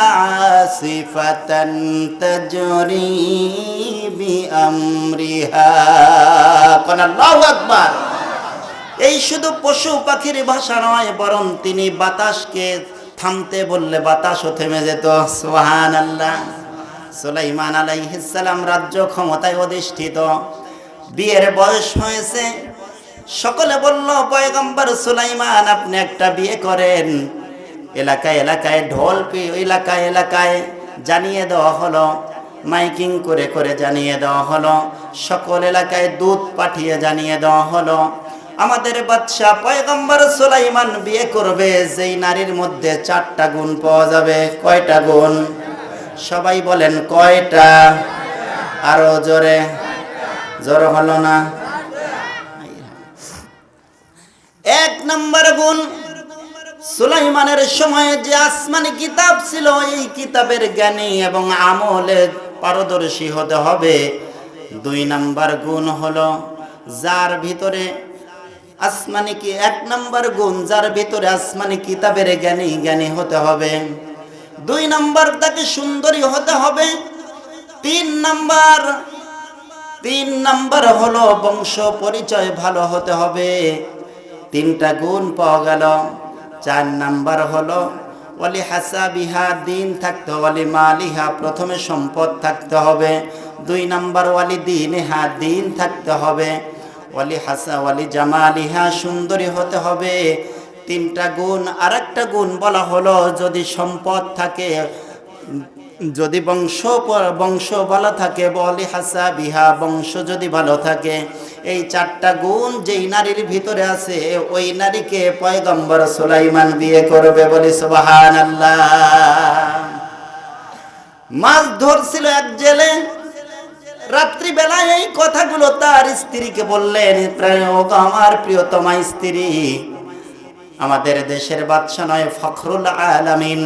আসিফাতান তাজরি বিআমরিহা। আল্লাহু আকবার। এই শুধু পশু পাখির ভাষা নয়, বরং তিনি বাতাসকে থামতে বললে বাতাসও থেমে যেত। সুবহানাল্লাহ। সুলাইমান আলাইহিস সালাম রাজ্য ক্ষমতায় অধিষ্ঠিত, বিয়ের বয়স হয়েছে। সকলে বলল পয়গম্বর সুলাইমান আপনি একটা বিয়ে করেন। এলাকায় এলাকায় ঢোল এলাকায় এলাকায় জানিয়ে দেওয়া হলো, মাইকিং করে করে জানিয়ে দেওয়া হলো, সকল এলাকায় দূত পাঠিয়ে জানিয়ে দেওয়া হলো আমাদের বাদশা পয়গম্বর সুলাইমান বিয়ে করবে, যেই নারীর মধ্যে 4টা গুণ পাওয়া যাবে। কয়টা গুণ? সবাই বলেন কয়টা? আরো জোরে, জোর হলো না। 1 নম্বর গুণ, সুলাইমানের সময়ে যে আসমানি কিতাব ছিল, এই কিতাবের জ্ঞানী এবং আমলে পারদর্শী হতে হবে। 2 নম্বর গুণ হলো যার ভিতরে আসমানি কি 1 নম্বর গুণ, যার ভিতরে আসমানি কিতাবের জ্ঞানী হতে হবে। 2 নম্বর তাকে সুন্দরী হতে হবে। 3 নম্বর হলো বংশ পরিচয় ভালো হতে হবে। 3টা গুণ পাওয়া গেল। 4 নম্বর হলো ওয়ালি হাসাবিহা, দিন থাকতে হবে, ওয়ালি মালিহা, প্রথমে সম্পদ থাকতে হবে। 2 নম্বর ওয়ালি দিনহা, দিন থাকতে হবে। ওয়ালি হাসা ওয়ালি জামালিহা, সুন্দরী হতে হবে। 3টা গুণ। আরেকটা গুণ বলা হলো যদি সম্পদ থাকে, যদি বংশ ভালো থাকে, ওয়ালি হাসাবিহা, বংশ যদি ভালো থাকে, এই 4টা গুণ যেই নারীর ভিতরে আছে ওই নারীকে পয়গম্বর সুলাইমান বিয়ে করবে। বলি সুবহানাল্লাহ। মাছ ধরছিল এক জেলে, রাত্রিবেলায় এই কথাগুলো তার স্ত্রীকে বললেন। আমার প্রিয়তমা স্ত্রী, আমাদের দেশের বাদশা নয়, ফখরুল আলামিন,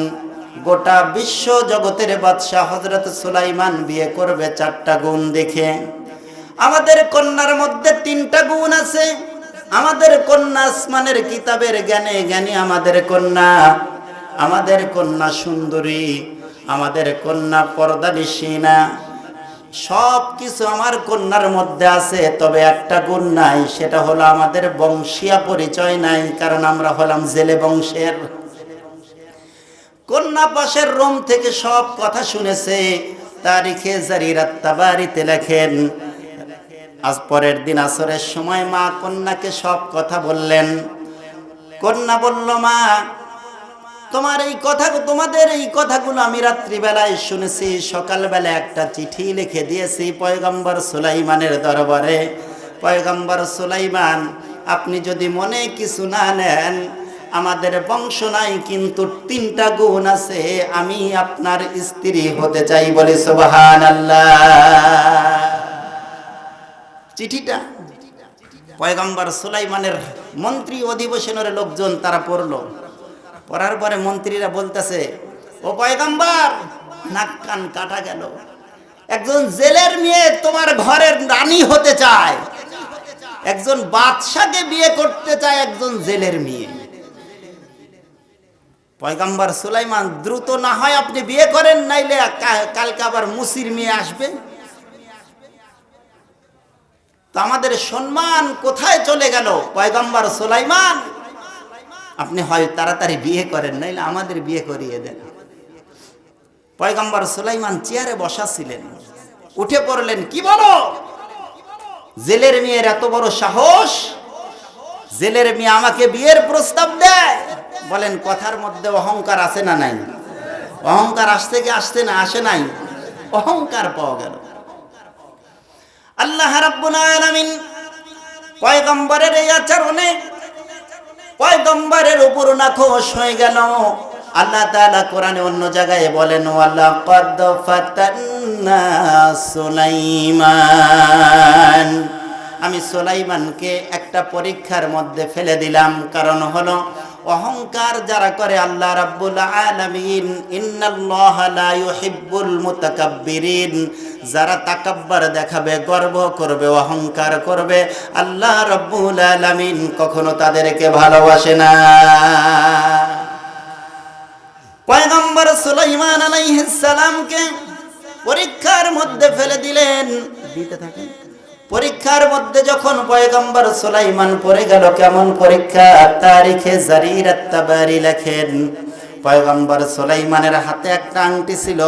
গোটা বিশ্ব জগতের বাদশা হযরত সুলাইমান বিয়ে করবে 4টা গুণ দেখে। আমাদের কন্যার মধ্যে 3টা গুণ আছে। আমাদের কন্যা আসমানের কিতাবের জ্ঞানী, আমাদের কন্যা সুন্দরী, আমাদের কন্যা পর্দানিশীনা, সব কিছু আমার কন্যার মধ্যে আছে। তবে একটা গুণ নাই, সেটা হলো আমাদের বংশীয় পরিচয় নাই, কারণ আমরা হলাম জেলে বংশের। কন্যা পাশের রুম থেকে সব কথা শুনেছে। তারিখে জারিরাত তাবারিতে লেখেন, আজ পরের দিন আসরের সময় মা কন্যাকে সব কথা বললেন। কন্যা বলল, মা তোমাদের এই কথাগুলো আমি রাত্রিবেলায় শুনেছি, সকালবেলা একটা চিঠি লিখে দিয়েছি পয়গম্বর সুলাইমানের দরবারে। পয়গম্বর সুলাইমান, আপনি যদি মনে কিছু না নেন, আমাদের বংশ নাই কিন্তু 3টা গুণ আছে, আমি আপনার স্ত্রী হতে চাই। বলি সুবহানাল্লাহ। চিঠিটা পয়গম্বর সুলাইমানের মন্ত্রী অধিবেশনের লোকজন তারা পড়লো। পড়ার পরে মন্ত্রীরা বলতেছে, ও পয়গম্বর, নাক কান কাটা গেল, একজন জেলের মেয়ে তোমার ঘরের রানী হতে চায়, একজন বাদশাকে বিয়ে করতে চায় একজন জেলের মেয়ে। পয়গম্বর সুলাইমান, দ্রুত না হয় আপনি বিয়ে করেন, নাইলে কালকে আবার মুসির মেয়ে আসবে, তো আমাদের সম্মান কোথায় চলে গেল? পয়গম্বর সুলাইমান, আপনি হয় তাড়াতাড়ি বিয়ে করেন, নাইলে আমাদের বিয়ে করিয়ে দেন। পয়গম্বর সুলাইমান চেয়ারে বসা ছিলেন, উঠে পড়লেন, কি বলো? জেলের মেয়ের এত বড় সাহস, জেলের মেয়ে আমাকে বিয়ের প্রস্তাব দেয়? বলেন, কথার মধ্যে অহংকার আছে না নাই? অহংকার আসছে কি আসছে না? আসে নাই? অহংকার পাওয়া গেল। আল্লাহ রাব্বুল আলামিন পয়গম্বরের এই আচরণে পয়গম্বরের উপর নাখোশ হয়ে গেল। আল্লাহ তাআলা কোরআনে অন্য জায়গায় বলেন, ওয়ালাকাদ ফাতান্না সুলাইমান, আমি সুলাইমানকে একটা পরীক্ষার মধ্যে ফেলে দিলাম। কারণ হলো অহংকার যারা করে, আল্লাহ রাব্বুল আলামিন ইন্নাল্লাহা লা ইউহিব্বুল মুতাকাব্বিরিন, যারা তাকাব্বার দেখাবে, গর্ব করবে, অহংকার করবে, আল্লাহ রাব্বুল আলামিন কখনো তাদেরকে ভালোবাসে না। পয়গম্বর সুলাইমান আলাইহিস সালামকে পরীক্ষার মধ্যে ফেলে দিলেন। দিতে থাকেন। পরীক্ষার মধ্যে যখন পয়গম্বর সুলাইমান পড়ে গেল, কেমন পরীক্ষা? তারিখে জারিরাত তাবারি লেখেন, পয়গম্বর সুলাইমানের হাতে একটা আংটি ছিল,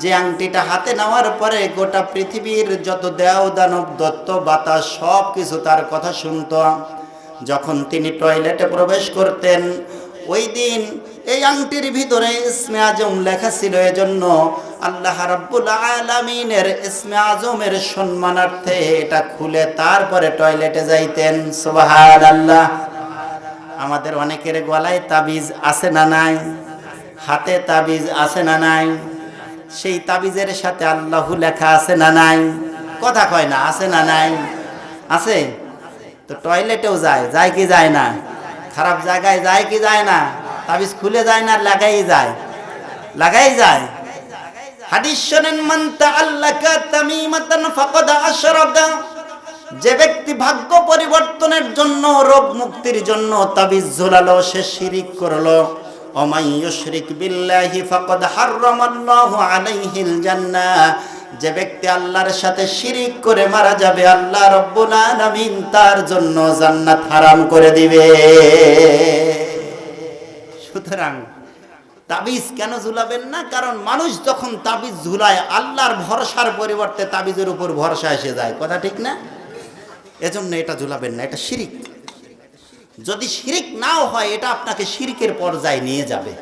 যে আংটিটা হাতে নেওয়ার পরে গোটা পৃথিবীর যত দেও দানব দত্ত বাতাস সব কিছু তার কথা শুনত। যখন তিনি টয়লেটে প্রবেশ করতেন, ওই দিন এই আংটির ভিতরে ইসমে আজম লেখা ছিল, এজন্য আল্লাহ রাব্বুল আলামিনের ইসমে আজমের সম্মানার্থে এটা খুলে তারপরে টয়লেটে যাইতেন। সুবহানাল্লাহ। আমাদের অনেকের গলায় তাবিজ আছে না নাই? হাতে তাবিজ আছে না নাই? সেই তাবিজের সাথে আল্লাহু লেখা আছে না নাই? কথা কয় না, আছে না নাই? আছে। তো টয়লেটেও যায়, যায় কি যায় না? খারাপ জায়গায় যায় কি যায় না? তাবিজ খুলে যায় না লাগাই যায়? লাগাই যায়। হাদিস শোনেন, মান তাআল্লাকা তামিমাতান ফাকাদ আশরাকা, যে ব্যক্তি ভাগ্য পরিবর্তনের জন্য, রোগ মুক্তির জন্য তাবিজ ঝোলালো, সে শিরিক করলো। ওমাই ইউশরিক বিল্লাহি ফাকাদ হারামাল্লাহু আলাইহিল জান্নাহ, যে ব্যক্তি আল্লাহর সাথে শিরিক করে মারা যাবে, আল্লাহ রাব্বুল আলামিন তার জন্য জান্নাত হারাম করে দিবে। সুতরাং তাবিজ কেন ঝুলাবেন না? কারণ মানুষ যখন তাবিজ ঝুলায়, আল্লাহর ভরসার পরিবর্তে তাবিজের উপর ভরসা এসে যায়। কথা ঠিক না? এজন্য এটা ঝুলাবেন না, এটা শিরিক। যদি শিরিক নাও হয়, এটা আপনাকে শিরিকের পর্যায়ে নিয়ে যাবে।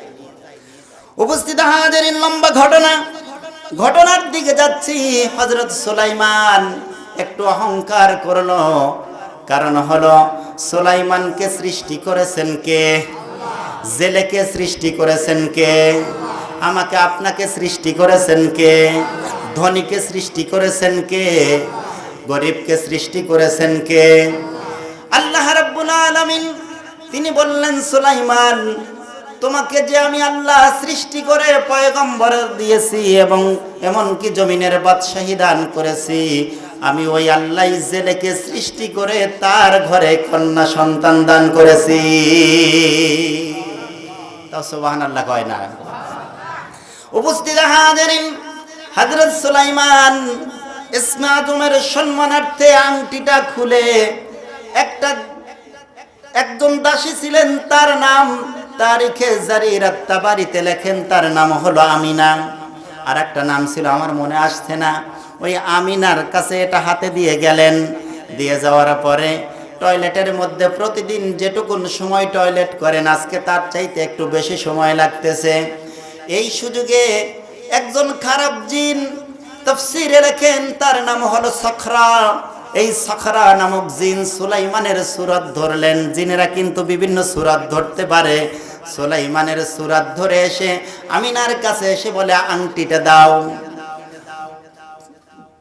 উপস্থিত হাজিরিন, লম্বা ঘটনার দিকে যাচ্ছি। হযরত সুলাইমান একটু অহংকার করলো। কারণ হলো সুলাইমানকে সৃষ্টি করেছেন কে? জেলেকে সৃষ্টি করেছেন কে? আমাকে আপনাকে সৃষ্টি করেছেন কে? ধনীকে সৃষ্টি করেছেন কে? গরিবকে সৃষ্টি করেছেন কে? আল্লাহ রাব্বুল আলামিন। তিনি বললেন, সুলাইমান, তোমাকে যে আমি আল্লাহ সৃষ্টি করে পয়গম্বর দিয়েছি এবং এমনকি জমিনের বাদশাহী দান করেছি, আমি ওই আল্লাহ জেলেকে সৃষ্টি করে তার ঘরে কন্যা সন্তান দান করেছি। তাও সুবহানাল্লাহ কয় না? উপস্থিত হাজিরিন, হযরত সুলাইমান ইসমে আজমের সম্মানার্থে আংটিটা খুলে, একজন দাসী ছিলেন, তার নাম তারিখে জারির আত-তাবারিতে লেখেন তার নাম হলো আমিনা। আর একটা নাম ছিল আমার মনে আসছে না। ওই আমিনার কাছে এটা হাতে দিয়ে গেলেন। দিয়ে যাওয়ার পরে টয়লেটের মধ্যে প্রতিদিন যেটুকুন সময় টয়লেট করেন আজকে তার চাইতে একটু বেশি সময় লাগতেছে। এই সুযোগে একজন খারাপ জিন, তাফসীরে লেখেন তার নাম হলো সখরা। এই সখরা নামক জিন সুলাইমানের সূরত ধরলেন। জিনেরা কিন্তু বিভিন্ন সূরত ধরতে পারে। সুলাইমানের সূরত ধরে এসে আমিনার কাছে এসে বলে, আংটিটা দাও।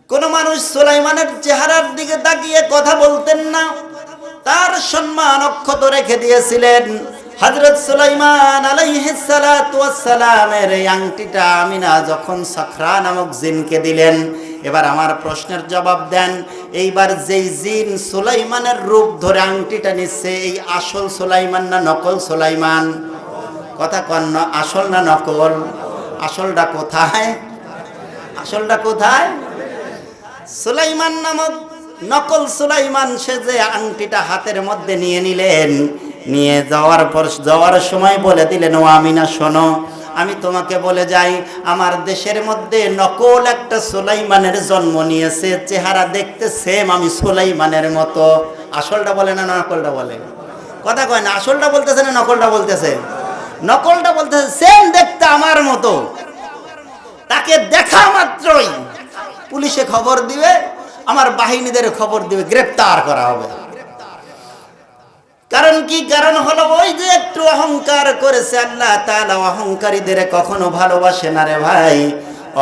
কোন মানুষ সুলাইমানের চেহারার দিকে তাকিয়ে কথা বলতেন না, তার সম্মান অক্ষত রেখে দিয়েছিলেন। হযরত সুলাইমান আলাইহিস সালাতু ওয়াস সালামের এই আংটিটা আমিনা যখন সখরা নামক জিনকে দিলেন, এবার আমার প্রশ্নের জবাব দেন, এইবার যেই জিন সুলাইমানের রূপ ধরে আংটিটা নিচ্ছে, এই আসল সুলাইমান না নকল সুলাইমান? কথা কন না, আসল না নকল? আসলটা কোথায়? আসলটা কোথায়? সুলাইমান নামক নকল সুলাইমান সে যে আংটিটা হাতের মধ্যে নিয়ে নিলেন, নিয়ে যাওয়ার সময় বলে দিলেন, ও আমিনা শোনো, আমি তোমাকে বলে যাই, আমার দেশের মধ্যে নকল একটা সুলাইমানের জন্ম নিয়েছে, চেহারা দেখতে সেম আমি সুলাইমানের মতো। আসলটা বলে না নকলটা বলে? কথা কয় না। আসলটা বলতেছে না নকলটা বলতেছে? নকলটা বলতেছে সেম দেখতে আমার মতো। তাকে দেখা মাত্রই পুলিশে খবর দিবে, আমার বাহিনীদের খবর দিবে, গ্রেফতার করা হবে। কারণ কি? কারণ হলো ওই যে একটু অহংকার করেছে। আল্লাহ তাআলা অহংকারীদের কখনো ভালোবাসে না রে ভাই।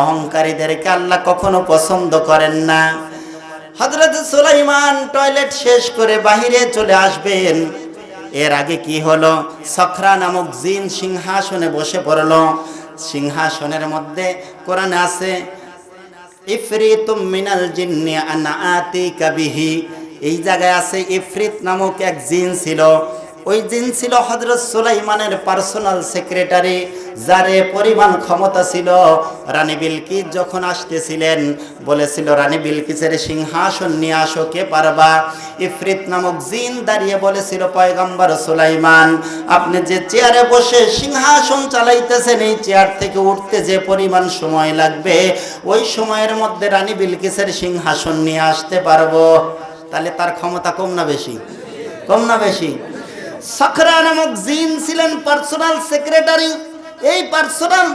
অহংকারীদেরকে আল্লাহ কখনো পছন্দ করেন না। হযরত সুলাইমান টয়লেট শেষ করে বাহিরে চলে আসবেন, এর আগে কি হলো? সখরা নামক জিন সিংহাসনে বসে পড়ল। সিংহাসনের মধ্যে কোরআনে আছে, ইফরিতুম মিনাল জিন্নি আনা আতিকা বিহি। এই জায়গায় আছে ইফরিত নামক এক জিন ছিল। ওই জিন ছিল হযরত সুলাইমানের পার্সোনাল সেক্রেটারি, যারে পরিমাণ ক্ষমতা ছিল। রানী বিলকিস যখন আসতেছিলেন বলেছিল, রানী বিলকিসের সিংহাসন নিয়ে আসো, কে পারবা? ইফরিত নামক জিন দাঁড়িয়ে বলেছিল, পয়গম্বর সুলাইমান, আপনি যে চেয়ারে বসে সিংহাসন চালাইতেছেন, এই চেয়ার থেকে উঠতে যে পরিমাণ সময় লাগবে, ওই সময়ের মধ্যে রানী বিলকিসের সিংহাসন নিয়ে আসতে পারবো। তাহলে তার ক্ষমতা কম না বেশি? কম না বেশি? সখরা নামক জিন ছিলেন পার্সোনাল সেক্রেটারি। এই পার্সোনাল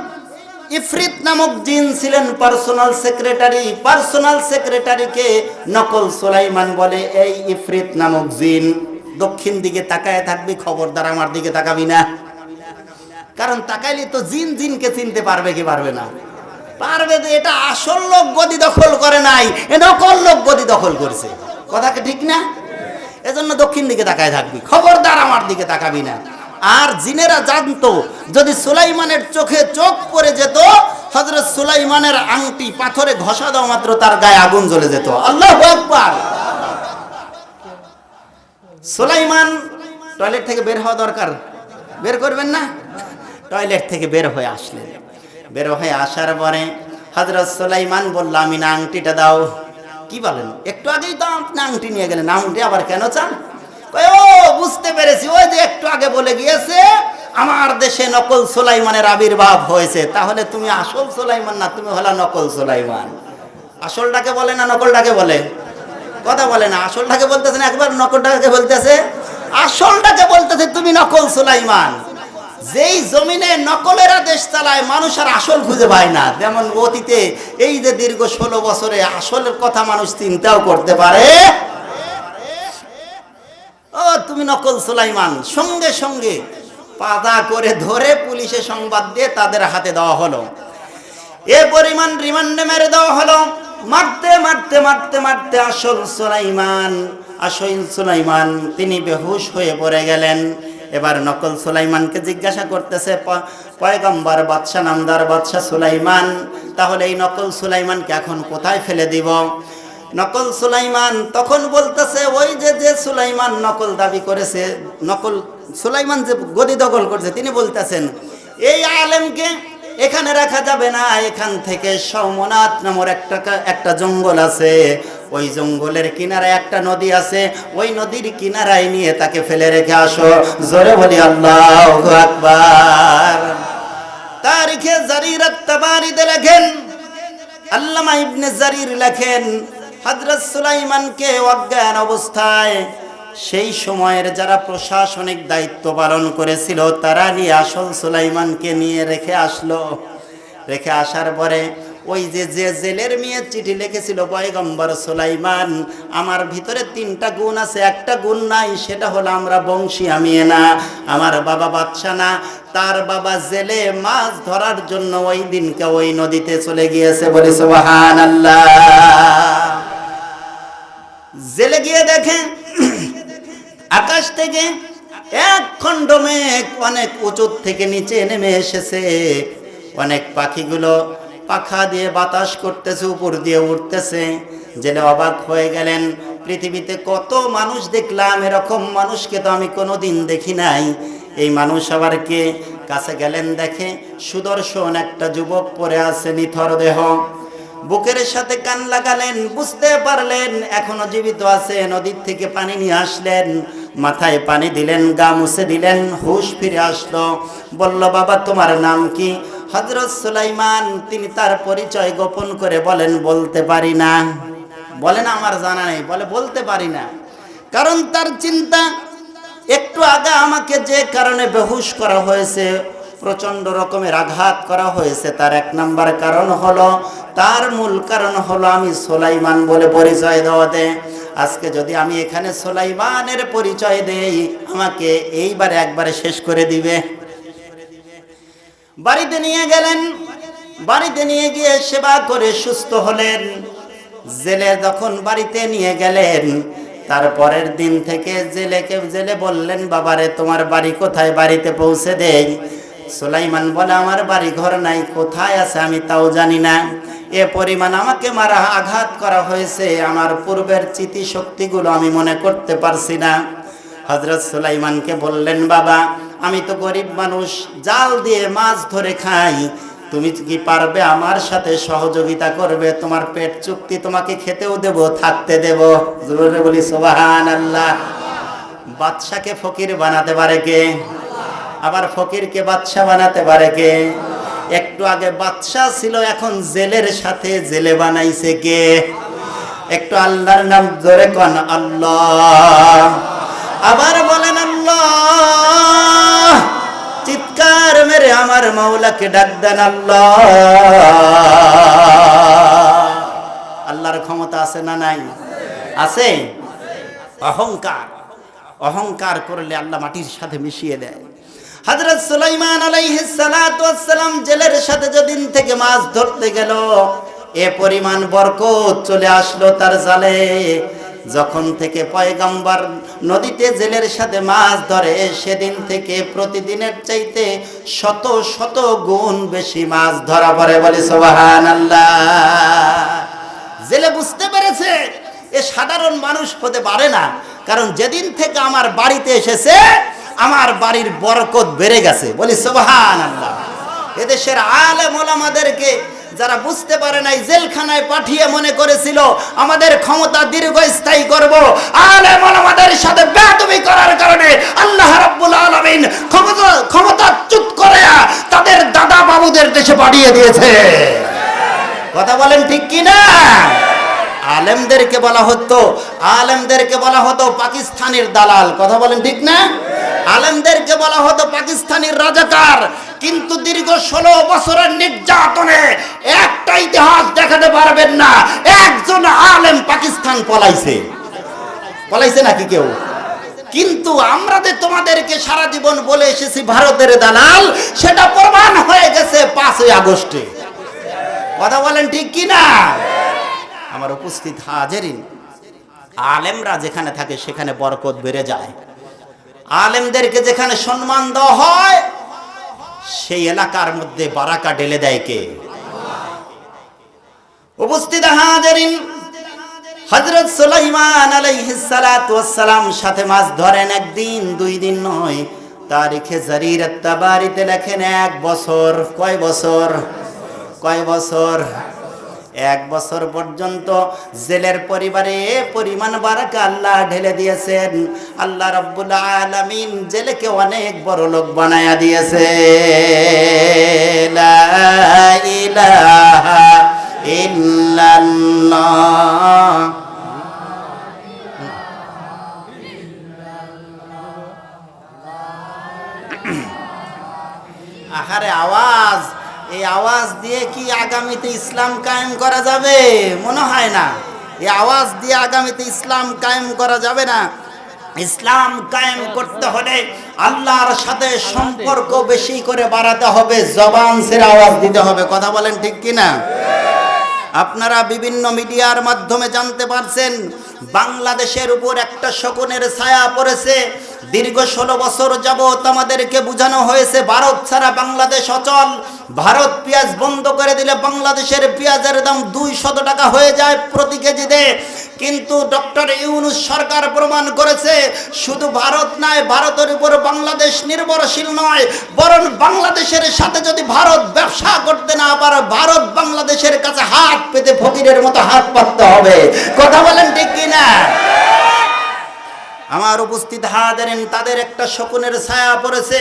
ইফরিত নামক জিন ছিলেন পার্সোনাল সেক্রেটারি। পার্সোনাল সেক্রেটারিকে নকল সুলাইমান বলে এই ইফরিত নামক জিন। দক্ষিণ দিকে তাকায় থাকবি, খবরদার আমার দিকে তাকাবি না। কারণ তাকাইলে তো জিন জিনকে চিনতে পারবে কি পারবে না? পারবে। যে এটা আসল লোক গদি দখল করে নাই, এ নকল লোক গদি দখল করছে। কথা কি ঠিক না? এজন্য দক্ষিণ দিকে তাকায় থাকবি, খবরদার আমার দিকে তাকাবি না। আর জিনেরা জানতো, যদি সুলাইমানের চোখে চোখ পড়ে যেত, হযরত সুলাইমানের আংটি পাথরে ঘষা দেওয়া মাত্র তার গায়ে আগুন জ্বলে যেত। আল্লাহু আকবার। সুলাইমান টয়লেট থেকে বের হওয়া দরকার, বের করবেন না? টয়লেট থেকে বের হয়ে আসলেন। বের হয়ে আসার পরে হযরত সুলাইমান বলল, আমিনা আংটিটা দাও। কি বলেন? একটু আগেই তো আপনি আংটি নিয়ে গেলেন, আংটি আবার কেন চান? ও বুঝতে পেরেছি, ওই যে একটু আগে বলে গিয়েছে আমার দেশে নকল সুলাইমানের আবির্ভাব হয়েছে। তাহলে তুমি আসল সুলাইমান না, তুমি হলা নকল সুলাইমান। আসলটাকে বলে না নকলটাকে বলে? কথা বলে না। আসলটাকে বলতেছে না, একবার নকলটাকে বলতেছে। আসলটাকে বলতেছে তুমি নকল সুলাইমান। যেই জমিনে নকলেরা দেশ চালায়, মানুষ আর আসল খুঁজে পায় না। যেমন অতীতে এই যে দীর্ঘ 16 বছরে আসলের কথা মানুষ চিন্তাও করতে পারে। ও তুমি নকল সুলাইমান। সঙ্গে সঙ্গে পাতা করে ধরে পুলিশে সংবাদ দিয়ে তাদের হাতে দেওয়া হলো। এ পরিমাণ রিমান্ডে মেরে দেওয়া হলো। মারতে মারতে মারতে মারতে আসল সুলাইমান তিনি বেহুশ হয়ে পড়ে গেলেন। এবার নকল সুলাইমানকে জিজ্ঞাসা করতেছে, পয়গম্বর বাদশাহ নামদার বাদশাহ সুলাইমান, তাহলে এই নকল সুলাইমানকে এখন কোথায় ফেলে দিব? নকল সুলাইমান তখন বলতেছে, ওই যে সুলাইমান নকল দাবি করেছে, নকল সুলাইমান যে গদি দখল করেছে, তিনি বলতেছেন এই আলেমকে এখানে রাখা যাবে না। এখান থেকে সৌমনাথ নামের একটা জঙ্গল আছে, ওই জঙ্গলের কিনারায় একটা নদী আছে, ওই নদীর কিনারায় নিয়ে তাকে ফেলে রেখে আসো। জোরে বলি আল্লাহু আকবার। তারিখে জারির আত-তাবারিতে লেখেন, আল্লামা ইবনে জারির লেখেন, হযরত সুলাইমানকে অজ্ঞান অবস্থায় সেই সময়ের যারা প্রশাসনিক দায়িত্ব পালন করেছিল তারা নিয়ে আসল সুলাইমানকে নিয়ে রেখে আসলো। রেখে আসার পরে ওই যে জেলের মেয়ে চিঠি লিখেছিল, পয়গম্বর সুলাইমান, আমার ভিতরে 3টা গুণ আছে, একটা গুণ নাই, সেটা হলো আমরা বংশী আমি না, আমার বাবা বাদশা না, তার বাবা জেলে মাছ ধরার জন্য ওই দিনকে ওই নদীতে চলে গিয়েছে। বলে সুবহানাল্লাহ। জেলে গিয়ে দেখেন আকাশ থেকে এক খণ্ড মেঘ অনেক উঁচু থেকে নিচে নেমে এসেছে। অনেক পাখিগুলো পাখা দিয়ে বাতাস করতেছে, উপর দিয়ে উঠতেছে। জেলে অবাক হয়ে গেলেন, পৃথিবীতে কত মানুষ দেখলাম, এরকম মানুষকে তো আমি কোনোদিন দেখি নাই। এই মানুষ আবার কে? কাছে গেলেন, দেখে সুদর্শন একটা যুবক পড়ে আছে, নিথর দেহ। বুকের সাথে কান লাগালেন, বুঝতে পারলেন এখনো জীবিত আছে। নদীর থেকে পানি নিয়ে আসলেন, মাথায় পানি দিলেন, গা মুছে দিলেন, হুঁশ ফিরে আসলো। বলল, বাবা তোমার নাম কি? হযরত সুলাইমান তিনি তার পরিচয় গোপন করে বলেন, বলতে পারি না। বলেন আমার জানা নেই, বলে বলতে পারি না। কারণ তার চিন্তা, একটু আগে আমাকে যে কারণে বেহুশ করা হয়েছে, প্রচন্ড রকমের আঘাত করা হয়েছে, তার 1 নাম্বার কারণ হলো, তার মূল কারণ হলো আমি সুলাইমান বলে পরিচয় দেওয়াতে। আজকে যদি আমি এখানে সুলাইমানের পরিচয় দেই, আমাকে এইবারে একবারে শেষ করে দিবে। বাড়িতে নিয়ে গেলেন, বাড়িতে নিয়ে গিয়ে সেবা করে সুস্থ হলেন। জেলে যখন বাড়িতে নিয়ে গেলেন, তারপরের দিন থেকে জেলে বললেন, বাবারে তোমার বাড়ি কোথায়, বাড়িতে পৌঁছে দেই। সুলাইমান বলে, আমার বাড়ি ঘর নাই, কোথায় আছে আমি তাও জানি না। এ পরিমাণ আমাকে মারা আঘাত করা হয়েছে, আমার পূর্বের স্মৃতিশক্তিগুলো আমি মনে করতে পারছি না। হযরত সুলাইমানকে বললেন, বাবা আমি তো গরিব মানুষ, জাল দিয়ে মাছ ধরে খাই, তুমি কি পারবে আমার সাথে সহযোগিতা করবে? তোমার পেট চুক্তি, তোমাকে খেতেও দেব, থাকতে দেব। জোরে বলি সুবহানাল্লাহ। বাদশাকে ফকির বানাতে পারে কে? আবার ফকিরকে বাদশা বানাতে পারে কে? একটু আগে বাদশা ছিল, এখন জেলের সাথে জেলে বানাইছে কে? একটু আল্লাহর নাম জোরে কোন, আল্লাহ। আবার বলেন আল্লাহ। চিৎকার মেরে আমার মাওলাকে ডাক দেন, আল্লাহ। আল্লাহর ক্ষমতা আছে না নাই? আছে। অহংকার, অহংকার করলে আল্লাহ মাটির সাথে মিশিয়ে দেয়। হযরত সুলাইমান আলাইহিস সালাতু ওয়াস সালাম জেলের সাথে যেদিন থেকে মাছ ধরতে গেল, এ পরিমাণ বরকত চলে আসলো তার জালে। যখন থেকে পয়গম্বর নদীতে জেলের সাথে মাছ ধরে, সেদিন থেকে প্রতিদিনের চাইতে শত শত গুণ বেশি মাছ ধরা পড়ে। বলে সুবহানাল্লাহ। জেলে বুঝতে পেরেছে এ সাধারণ মানুষ হতে পারে না, কারণ যেদিন থেকে আমার বাড়িতে এসেছে আমার বাড়ির বরকত বেড়ে গেছে। বলি সুবহানাল্লাহ। এদেশের আলেম ওলামাদেরকে যারা বুঝতে পারে নাই, জেলখানায় পাঠিয়ে মনে করেছিল আমাদের ক্ষমতা দীর্ঘস্থায়ী করব, আলেম ওলামাদের সাথে বেয়াদবি করার কারণে আল্লাহ রাব্বুল আলামিন ক্ষমতা চ্যুত করে তাদের দাদা বাবুদের দেশে পাঠিয়ে দিয়েছে। কথা বলেন ঠিক কি না? আলেমদেরকে বলা হতো পাকিস্তানের দালাল। কথা বলেন ঠিক না? আলেমদেরকে বলা হতো পাকিস্তানের রাজাকার। কিন্তু দীর্ঘ 16 বছরের নির্যাতনে একটা ইতিহাস দেখাতে পারবেন না একজন আলেম পাকিস্তান পলাইছে নাকি কেউ? কিন্তু আমরা যে তোমাদেরকে সারা জীবন বলে এসেছি ভারতের দালাল, সেটা প্রমাণ হয়ে গেছে 5ই আগস্টে। কথা বলেন ঠিক কি না? আমার উপস্থিত হাজিরিন, আলেমরা যেখানে থাকে সেখানে বরকত বেড়ে যায়। আলেমদেরকে যেখানে সম্মান দেওয়া হয় সেই এলাকার মধ্যে বারাকা ঢেলে দেয় কে? উপস্থিত হাজিরিন, হযরত সুলাইমান আলাইহিস সালাতু ওয়াস সালাম সাথে মাছ ধরেন, একদিন 2 দিন নয়। তারিখে জারির আত-তাবারিতে লেখেন 1 বছর। কয় বছর? 1 বছর পর্যন্ত জেলের পরিবারে পরিমাণ বারাকা আল্লাহ ঢেলে দিয়েছেন। আল্লাহ রাব্বুল আলামিন জেলেকে অনেক বড় লোক বানায়া দিয়েছে। লা ইলাহা ইল্লাল্লাহ। আহারে আওয়াজ, এই আওয়াজ দিয়ে কি আগামীতে ইসলাম কায়েম করা যাবে? মনে হয় না। এই আওয়াজ দিয়ে আগামীতে ইসলাম কায়েম করা যাবে না। ইসলাম কায়েম করতে হলে আল্লাহর সাথে সম্পর্ক বেশি করে বাড়াতে হবে, জবান ছেড়ে আওয়াজ দিতে হবে। কথা বলেন ঠিক কিনা? আপনারা বিভিন্ন মিডিয়ার মাধ্যমে জানতে পারছেন বাংলাদেশের উপর একটা শকুনের ছায়া পড়েছে। দীর্ঘ 16 বছর যাবত আমাদেরকে বোঝানো হয়েছে ভারত ছাড়া বাংলাদেশ অচল, ভারত পেঁয়াজ বন্ধ করে দিলে বাংলাদেশের পেঁয়াজের দাম 200 টাকা হয়ে যায় প্রতি কেজিতে। কিন্তু ডক্টর ইউনূস সরকার প্রমাণ করেছে শুধু ভারত নয়, ভারতের উপর বাংলাদেশ নির্ভরশীল নয়, বরং বাংলাদেশের সাথে যদি ভারত ব্যবসা করতে না পারে, ভারত বাংলাদেশের কাছে হাত পেতে ফকিরের মতো হাত পাততে হবে। কথা বলেন ঠিক কিনা? আমার উপস্থিত হাজারিন, তাদের একটা শকুনের ছায়া পড়েছে।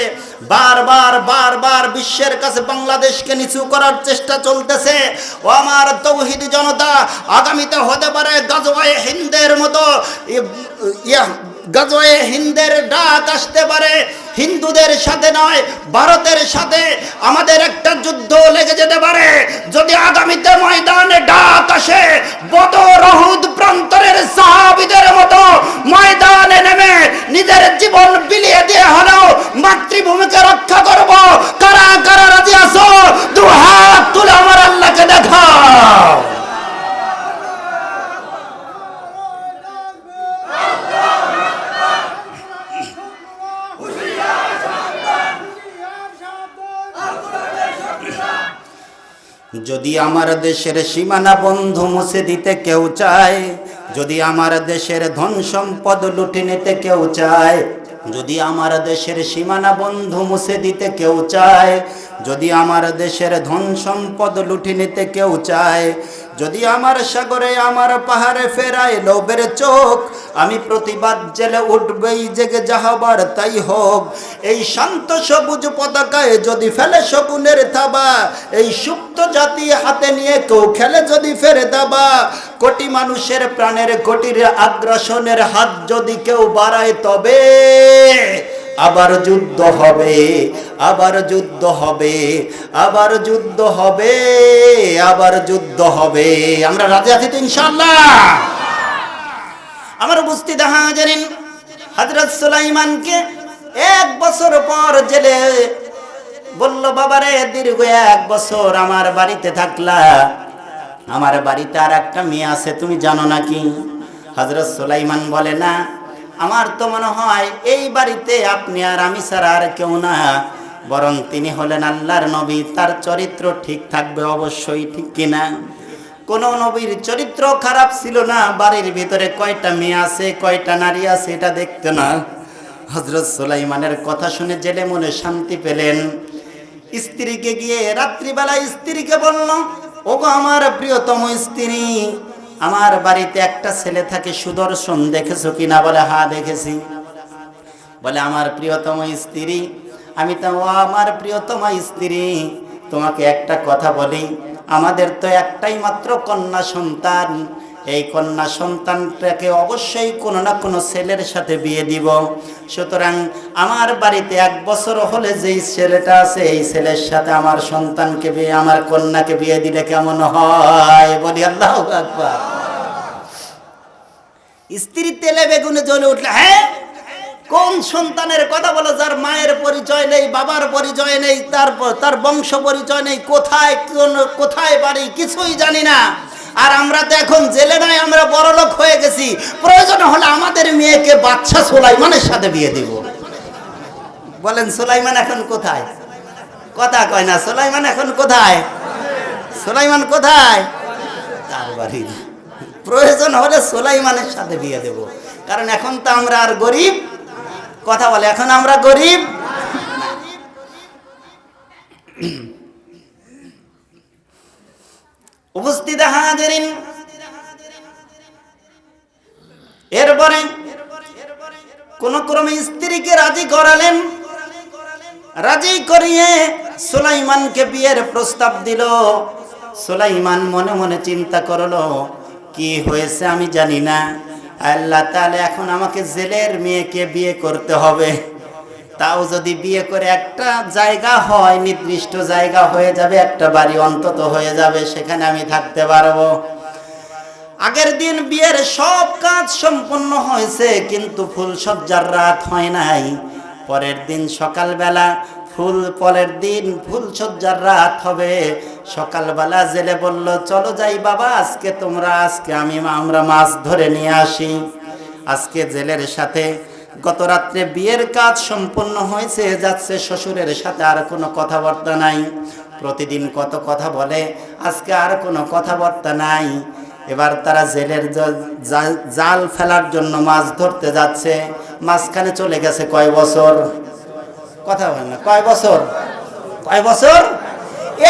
বারবার বিশ্বের কাছে বাংলাদেশকে নিচু করার চেষ্টা চলতেছে। ও আমার তৌহিদি জনতা, আগামীতে হতে পারে গাজওয়ায়ে হিন্দের মতো গাজওয়ায়ে হিন্দের ডাক আসতে পারে। হিন্দুদের সাথে নয়, ভারতের সাথে আমাদের একটা যুদ্ধ লেগে যেতে পারে। যদি আগামীতে ময়দানে ডাক আসে, বদর উহুদ প্রান্তরের সাহাবীদের মতো ময়দানে নেমে নিজের জীবন বিলিয়ে দিয়ে হলেও মাতৃভূমিকে রক্ষা করব। কারা কারা রাজি আছো? 2 হাত তুলে আমার আল্লাহকে দেখাও। যদি আমার দেশের সীমানা বন্ধু মুছে দিতে কেউ চায়, যদি আমার দেশের ধন সম্পদ লুটে নিতে কেউ চায়, যদি আমার দেশের সীমানা বন্ধু মুছে দিতে কেউ চায়, যদি আমার দেশের ধন সম্পদ লুটে নিতে কেউ চায়, যদি আমার সাগরে আমার পাহাড়ে ফেরায় লোভের চোখ, আমি প্রতিবাদ জেলে উঠবেই, জেগে যাহবার তাই হোক। এই শান্ত সবুজ পতাকায় যদি ফেলে শকুনের থাবা, এই সুপ্ত জাতি হাতে নিয়ে কেউ খেলে যদি ফেরে দাবা, কোটি মানুষের প্রাণের কোটির আগ্রাসনের হাত যদি কেউ বাড়ায়, তবে আবার যুদ্ধ হবে, আবার যুদ্ধ হবে, আবার যুদ্ধ হবে, আবার যুদ্ধ হবে। আমরা রাজি আছি তো ইনশাআল্লাহ? আমার উপস্থিত হাজারিন, হযরত সুলাইমানকে 1 বছর পর জেলে বলল, বাবারে দীর্ঘ 1 বছর আমার বাড়িতে থাকলা, আমার বাড়িতে আর একটা মেয়ে আছে, তুমি জানো নাকি? হযরত সুলাইমান বলে, না, আমার তো মনে হয় এই বাড়িতে আপনি আর আমি ছাড়া আর কেউ না, বরং তিনি হলেন আল্লাহর নবী, তার চরিত্র ঠিক থাকবে অবশ্যই, ঠিক কিনা? কোন নবীর চরিত্র খারাপ ছিল না। বাড়ির ভিতরে কয়টা মেয়ে আছে, কয়টা নারী আছে, এটা দেখতে না। হযরত সুলাইমানের কথা শুনে জেলে মনে শান্তি পেলেন। স্ত্রীকে গিয়ে রাত্রিবেলা স্ত্রীকে বলল, ওগো আমার প্রিয়তম স্ত্রী, আমার বাড়িতে একটা ছেলে থাকে সুদর্শন, দেখেছো কিনা? বলে, হ্যাঁ দেখেছি। বলে, আমার প্রিয়তম স্ত্রী, আমি তো আমার প্রিয়তমা স্ত্রী, তোমাকে একটা কথা বলি, আমাদের তো একটাই মাত্র কন্যা সন্তান, এই কন্যা সন্তানটাকে অবশ্যই কোনো না কোনো ছেলের সাথে বিয়ে দিব। সুতরাং আমার বাড়িতে 1 বছর হলে যেই ছেলেটা আছে, এই ছেলের সাথে আমার সন্তানকে বিয়ে, আমার কন্যাকে বিয়ে দিলে কেমন হয়? বলি আল্লাহু আকবার। স্ত্রী তেলে বেগুনে জ্বলে উঠলে, হ্যাঁ, কোন সন্তানের কথা বলো যার মায়ের পরিচয় নেই, বাবার পরিচয় নেই, তার বংশ পরিচয় নেই, কোথায় বাড়ি, কিছুই জানি না। আর আমরা তো এখন জেলে নাই, আমরা বড়লোক হয়ে গেছি, প্রয়োজন হলে আমাদের মেয়েকে বাদশা সুলাইমানের সাথে বিয়ে দিব। বলেন, সুলাইমান এখন কোথায়? কথা কয় না। সুলাইমান এখন কোথায়? সুলাইমান কোথায়? তার বাড়ি। প্রয়োজন হলে সুলাইমানের সাথে বিয়ে দেব, কারণ এখন তো আমরা আর গরিব। কথা বলে, এখন আমরা গরিব। উপস্থিত হাজিরিন, এরপরে কোন ক্রমে স্ত্রীকে রাজি করালেন। রাজি করিয়ে সুলাইমানকে বিয়ের প্রস্তাব দিল। সুলাইমান মনে মনে চিন্তা করলো, কি হয়েছে আমি জানি না, আল্লাহ তাআলা এখন আমাকে জেলের মেয়েকে বিয়ে করতে হবে। তাও যদি বিয়ে করে একটা জায়গা হয়, নির্দিষ্ট জায়গা হয়ে যাবে, একটা বাড়ি অন্তত হয়ে যাবে, সেখানে আমি থাকতে পারবো। আগের দিন বিয়ের সব কাজ সম্পন্ন হয়েছে, কিন্তু ফুলসজ্জার রাত হয় নাই। পরের দিন সকালবেলা পরের দিন ফুলসজ্জার রাত হবে। সকালবেলা জেলে বলল, চলো যাই বাবা, আজকে আমরা মাছ ধরে নিয়ে আসি। আজকে জেলের সাথে গত রাত্রে বিয়ের কাজ সম্পন্ন হয়েছে, যাচ্ছে শ্বশুরের সাথে, আর কোনো কথাবার্তা নাই। প্রতিদিন কত কথা বলে, আজকে আর কোনো কথাবার্তা নাই। এবার তারা জেলের জাল ফেলার জন্য মাছ ধরতে যাচ্ছে। মাঝখানে চলে গেছে কয় বছর? কথা বলেন না, কয় বছর?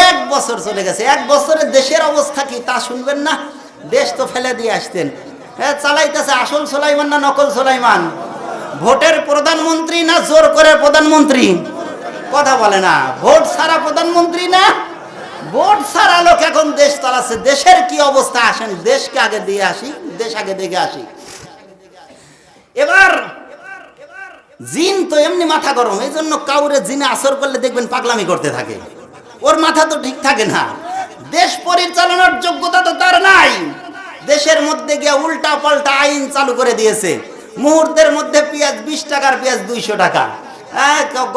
1 বছর চলে গেছে। 1 বছরে দেশের অবস্থা কি তা শুনবেন না? দেশ তো ফেলে দিয়ে আসতেন। হ্যাঁ, চালাইতেছে আসল সুলাইমান না নকল সুলাইমান? ভোটের প্রধানমন্ত্রী না জোর করে প্রধানমন্ত্রী? কথা বলে না। ভোট ছাড়া প্রধানমন্ত্রী না, ভোট ছাড়া লোক এখন দেশ চালাচ্ছে। দেশের কি অবস্থা আসেন, দেশকে আগে দিয়ে আসি, দেশ আগে দেখে আসি। এবার জিন তো এমনি মাথা গরম, এই জন্য কাউরে জিনে আসর করলে দেখবেন পাগলামি করতে থাকে। ওর মাথা তো ঠিক থাকে না। দেশ পরিচালনার যোগ্যতা তো তার নাই। দেশের মধ্যে গিয়ে উল্টা পাল্টা আইন চালু করে দিয়েছে। মুহূর্তের মধ্যে পেঁয়াজ 20 টাকার পেঁয়াজ 200 টাকা।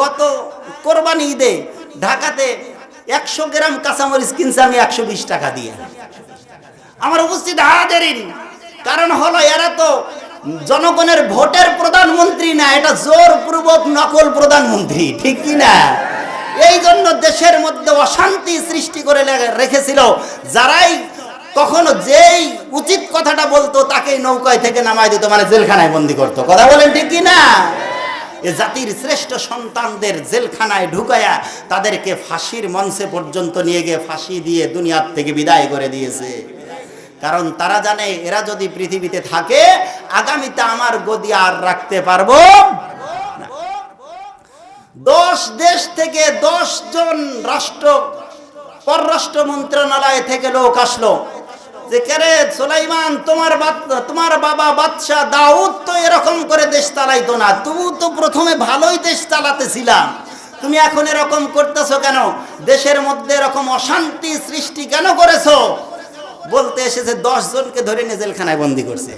গত কোরবানি ঈদে ঢাকাতে 100 গ্রাম কাঁচামরিচ কিনছে আমি 120 টাকা দিয়ে। আমার উপস্থিত হাজিরিন, কারণ হলো এরা তো জনগণের ভোটের প্রধানমন্ত্রী না, এটা জোরপূর্বক নকল প্রধানমন্ত্রী, ঠিক কি না? এই জন্য দেশের মধ্যে অশান্তি সৃষ্টি করে রেখেছিল। যারাই কখনো যেই উচিত কথাটা বলতো তাকেই নৌকায় থেকে নামায় দিত, মানে জেলখানায় বন্দি করতো। কথা বলেন ঠিক কি না? এ জাতির শ্রেষ্ঠ সন্তানদের জেলখানায় ঢুকায়া তাদেরকে ফাঁসির মঞ্চে পর্যন্ত নিয়ে গিয়ে ফাঁসি দিয়ে দুনিয়ার থেকে বিদায় করে দিয়েছে। কারণ তারা জানে, এরা যদি পৃথিবীতে থাকে আগামীতে আমার গদি আর রাখতে পারবো না। 10 দেশ থেকে 10 জন পররাষ্ট্র মন্ত্রণালয় থেকে লোক আসলো যে, কেরে সুলাইমান, তোমার বাবা বাদশা দাউদ তো এরকম করে দেশ চালাইতো না, তুমি তো প্রথমে ভালোই দেশ চালাতেছিলা, তুমি এখন এরকম করতেছো কেন? দেশের মধ্যে এরকম অশান্তি সৃষ্টি কেন করেছো? বলতে এসেছে 10 জনকে ধরে নিয়ে জেলখানায় বন্দি করছে।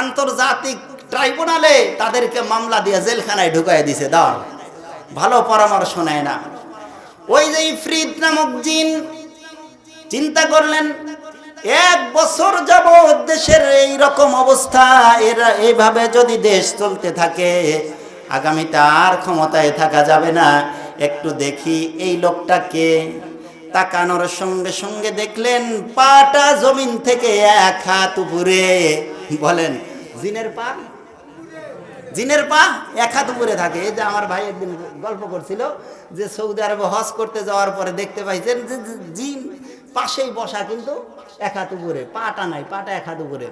আন্তর্জাতিক ট্রাইব্যুনালে তাদেরকে মামলা দিয়ে জেলখানায় ঢুকাই দিছে। দাও, ভালো পরামর্শ নেয় না। ওই যে ইফরিত নামক জিন চিন্তা করলেন, 1 বছর যাবত দেশের এই রকম অবস্থা, এরা এইভাবে যদি দেশ চলতে থাকে আগামীতে আর ক্ষমতায় থাকা যাবে না। একটু দেখি এই লোকটাকে। তাকানোর সঙ্গে সঙ্গে দেখলেন পাটা জমিন থেকে 1 হাত উপরে। বলেন, জিনের পা 1 হাত উপরে থাকে। এই যে আমার ভাই একদিন গল্প করছিল যে সৌদি আরবে হজ করতে যাওয়ার পরে দেখতে পাইছেন যে জিন পাশেই বসা, কিন্তু 1 হাত উপরে, পাটা নাই, পাটা 1 হাত উপরে।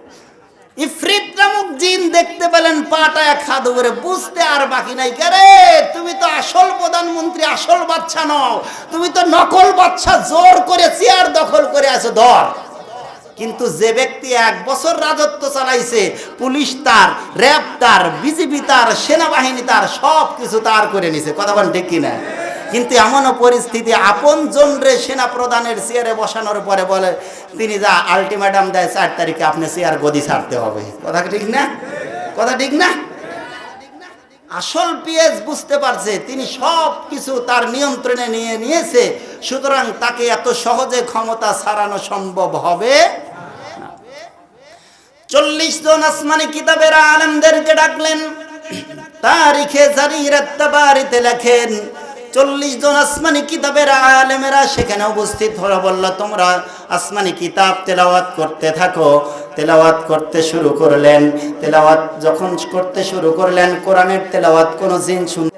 ইফরিত নামক জিন দেখতে পেলেন পাটা 1 হাত উপরে, বুঝতে আর বাকি নাই, কেরে তুমি তো আসল প্রধানমন্ত্রী, আসল বাদশা নও, তুমি তো নকল বাদশা, জোর করে চেয়ার দখল করে আছো, ধর। কিন্তু যে ব্যক্তি 1 বছর রাজত্ব চালাইছে, পুলিশ তার, র্যাব তার, বিজিবি তার, সেনাবাহিনী তার, সব কিছু তার করে নিছে। কথা বলেন ঠিক কিনা? কিন্তু এমনও পরিস্থিতি, আপন জনরে সেনা প্রধানের চেয়ারে বসানোর পরে বলে, তিনি যা আলটিমেটাম দেয় 4 তারিখে আপনি চেয়ার গদি ছাড়তে হবে। কথা ঠিক না? কথা ঠিক না? আসল পিএস বুঝতে পারছে, তিনি সব কিছু তার নিয়ন্ত্রণে নিয়ে নিয়েছে, সুতরাং তাকে এত সহজে ক্ষমতা ছাড়ানো সম্ভব হবে না। 40 জন আসমানি কিতাবের আলেমদেরকে ডাকলেন। তারিখে জারিরাত তাবারিতে লেখেন 40 জন আসমানি কিতাবের আলেমেরা সেখানে উপস্থিত হলো। বলল, তোমরা আসমানি কিতাব তেলাওয়াত করতে থাকো। তেলাওয়াত করতে শুরু করলেন। তেলাওয়াত যখন করতে শুরু করলেন, কোরআনের তেলাওয়াত কোনো জিন শুনতে